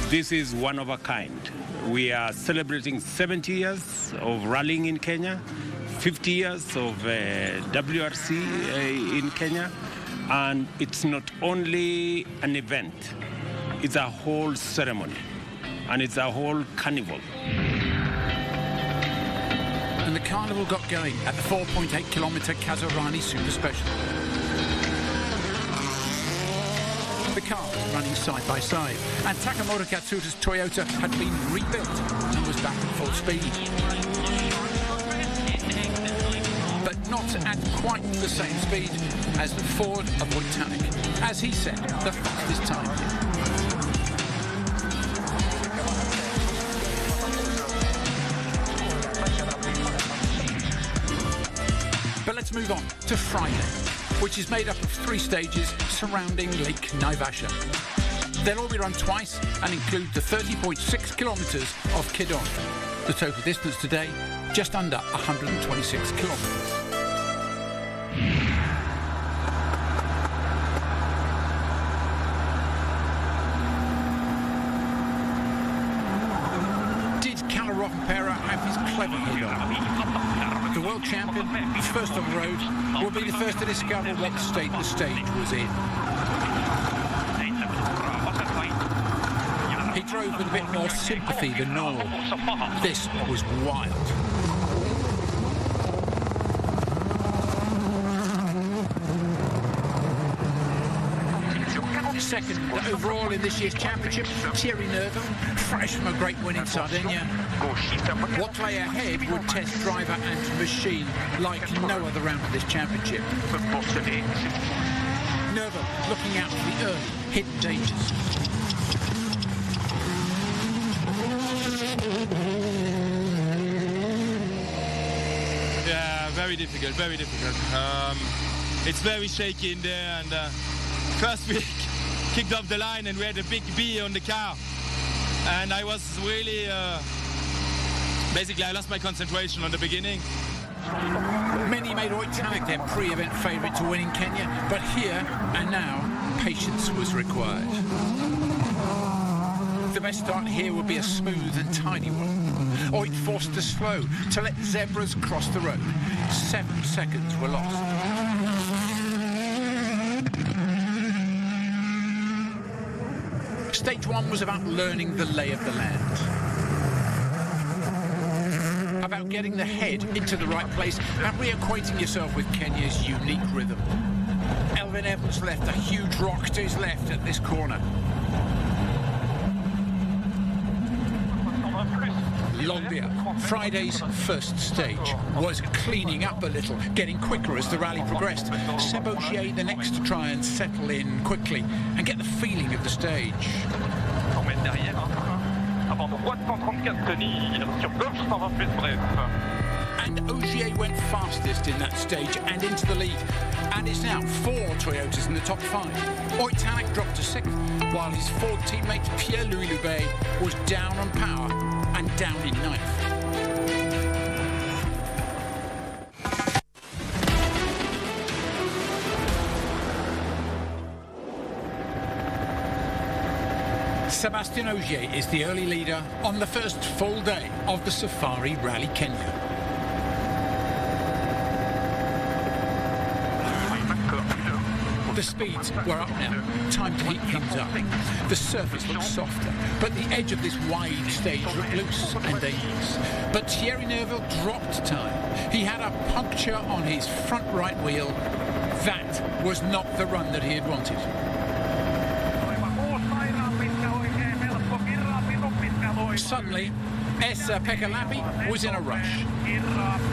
this is one of a kind. We are celebrating 70 years of rallying in Kenya, 50 years of WRC in Kenya, and it's not only an event, it's a whole ceremony, and it's a whole carnival. And the carnival got going at the 4.8-kilometre Kasarani Super Special. The cars running side by side, and Takemoto Katsuta's Toyota had been rebuilt and was back at full speed. But not at quite the same speed as the Ford of Wojtanic, as he said, the fastest time here. But let's move on to Friday, which is made up of 3 stages surrounding Lake Naivasha. They'll all be run twice and include the 30.6 kilometres of Kidon. The total distance today, just under 126 kilometres. Did Kalorofenpera have his clever head on? The world champion, first on the road, will be the first to discover what state the stage was in. He drove with a bit more sympathy than normal. This was wild. Second overall in this year's championship, Thierry Neuville, fresh from a great win in Sardinia. What lay ahead would test driver and machine like no other round of this championship. Neuville looking out for the early hidden dangers. Yeah, very difficult, very difficult. It's very shaky in there, and first week kicked off the line and we had a big bee on the car, and I was really basically I lost my concentration on the beginning. Many made Wojtanic their pre-event favourite to win in Kenya, but here and now patience was required. The best start here would be a smooth and tidy one. Or it forced to slow to let zebras cross the road. 7 seconds were lost. Stage 1 was about learning the lay of the land. About getting the head into the right place and reacquainting yourself with Kenya's unique rhythm. Elvin Evans left a huge rock to his left at this corner. Lombia, Friday's first stage, was cleaning up a little, getting quicker as the rally progressed. Seb Ogier the next to try and settle in quickly and get the feeling of the stage. And Ogier went fastest in that stage and into the lead. And it's now 4 Toyotas in the top 5. Wojtanic dropped to 6th, while his Ford teammate Pierre-Louis Loubet was down on power and down in 9th. Sebastian Ogier is the early leader on the first full day of the Safari Rally Kenya. The speeds were up now, time to heat things up. The surface looked softer, but the edge of this wide stage looked loose and dangerous. But Thierry Neuville dropped time. He had a puncture on his front right wheel. That was not the run that he had wanted. Suddenly, Esa-Pekka Lappi was in a rush.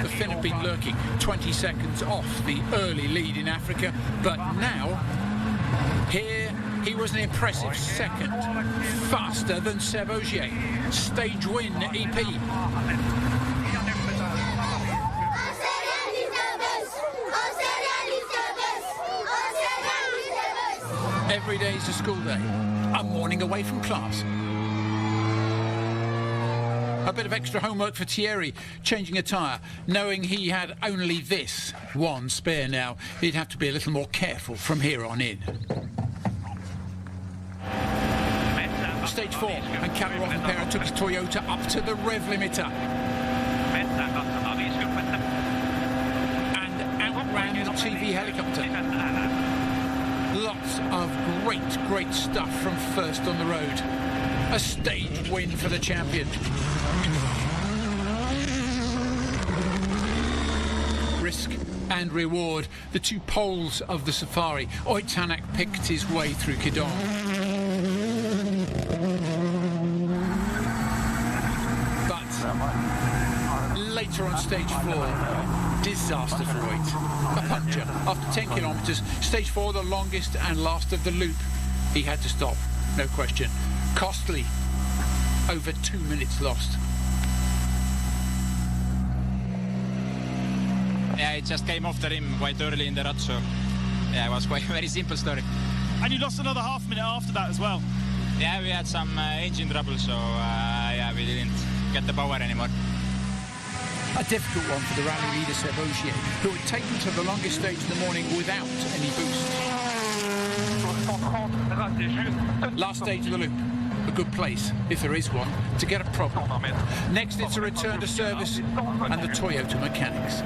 The Finn had been lurking 20 seconds off the early lead in Africa, but now, here he was an impressive second, faster than Seb Ogier. Stage win, EP. Every day is a school day, a morning away from class. A bit of extra homework for Thierry, changing a tyre, knowing he had only this one spare now. He'd have to be a little more careful from here on in. Stage 4, and Kalle Rottenperä took his Toyota up to the rev limiter. And outran the TV helicopter. Lots of great stuff from first on the road. A stage win for the champion. Risk and reward, the two poles of the safari. Oitanak picked his way through Kidon. But later on stage 4, disaster for Oit. A puncture after 10 kilometres. Stage 4, the longest and last of the loop. He had to stop, no question. Costly. Over 2 minutes lost. Yeah, it just came off the rim quite early in the rut, so yeah, it was quite a very simple story. And you lost another half minute after that as well? Yeah, we had some engine trouble, so yeah, we didn't get the power anymore. A difficult one for the rally leader Seb Ogier, who had taken to the longest stage in the morning without any boost. Last stage of the loop. A good place, if there is one, to get a problem. Next, it's a return to service and the Toyota mechanics.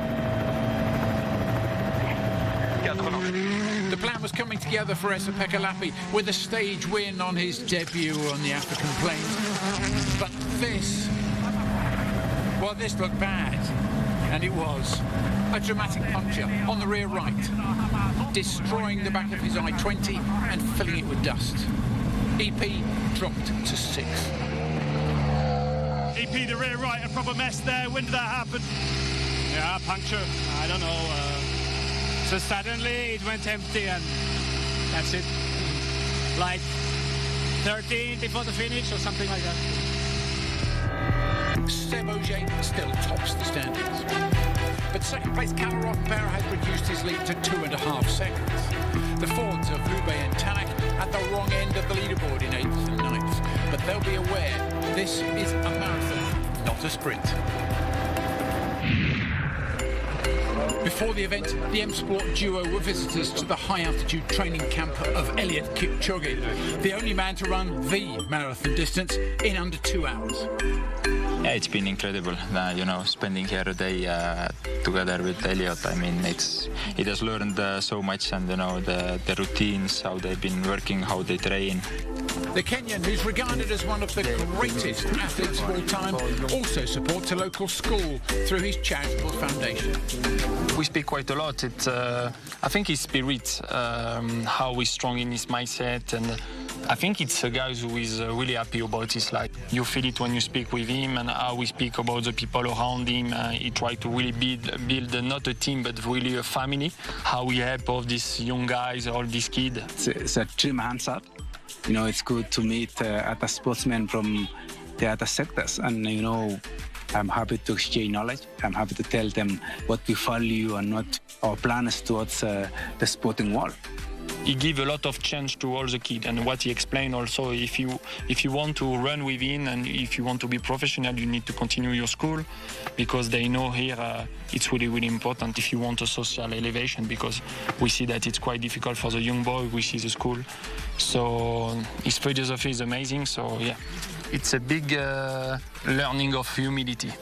The plan was coming together for Esa-Pekka Lappi with a stage win on his debut on the African plains. But this, well, this looked bad. And it was. A dramatic puncture on the rear right, destroying the back of his I-20 and filling it with dust. EP dropped to 6th. EP, the rear right, a proper mess there. When did that happen? Yeah, puncture. I don't know. So suddenly it went empty and that's it. Like 13 before the finish or something like that. Seb Ogier still tops the standings. But second place Kalle Rottenperä had reduced his lead to 2.5 seconds. The Fords of Lube and Tanak at the wrong end of the leaderboard in 8th and 9th. But they'll be aware this is a marathon, not a sprint. Before the event, the M-Sport duo were visitors to the high-altitude training camp of Eliud Kipchoge, the only man to run the marathon distance in under 2 hours. Yeah, it's been incredible, you know, spending here a day together with Eliud. I mean, he has learned so much, and you know, the routines, how they've been working, how they train. The Kenyan, who's regarded as one of the greatest athletes of all time, also supports a local school through his charitable foundation. We speak quite a lot. I think his spirit, how he's strong in his mindset, and I think it's a guy who is really happy about his life. You feel it when you speak with him and how we speak about the people around him. He tried to really build not a team, but really a family. How we help all these young guys, all these kids. It's a dream answer. You know, it's good to meet other sportsmen from the other sectors, and you know, I'm happy to exchange knowledge. I'm happy to tell them what we value and what our plans towards the sporting world. He gives a lot of chance to all the kids, and what he explained also, if you want to run with him and if you want to be professional, you need to continue your school, because they know here it's really, really important if you want a social elevation, because we see that it's quite difficult for the young boy, we see the school. So his philosophy is amazing, so yeah, it's a big learning of humility.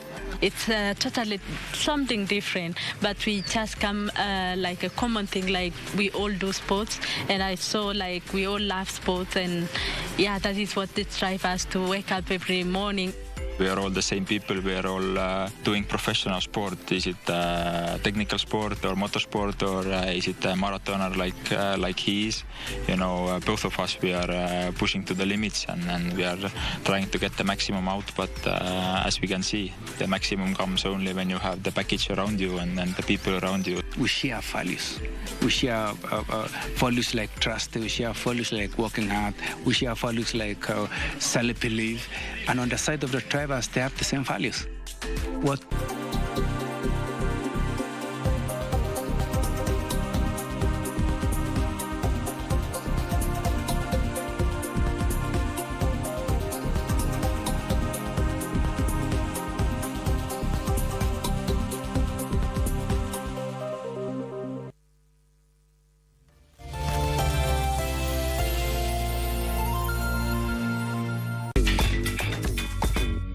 It's totally something different, but we just come like a common thing, like we all do sports, and I saw like we all love sports, and yeah, that is what drives us to wake up every morning. We are all the same people. We are all doing professional sport. Is it technical sport or motorsport, or is it a marathoner like he is? You know, both of us, we are pushing to the limits, and we are trying to get the maximum out. But as we can see, the maximum comes only when you have the package around you and the people around you. We share values. We share values like trust. We share values like working hard. We share values like self-belief. And on the side of the drivers, they have the same values. What?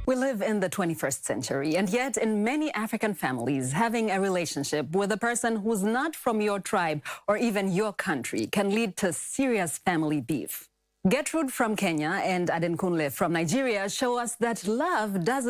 We live in the 21st century, and yet in many African families, having a relationship with a person who's not from your tribe or even your country can lead to serious family beef. Gertrude from Kenya and Adenkunle from Nigeria show us that love doesn't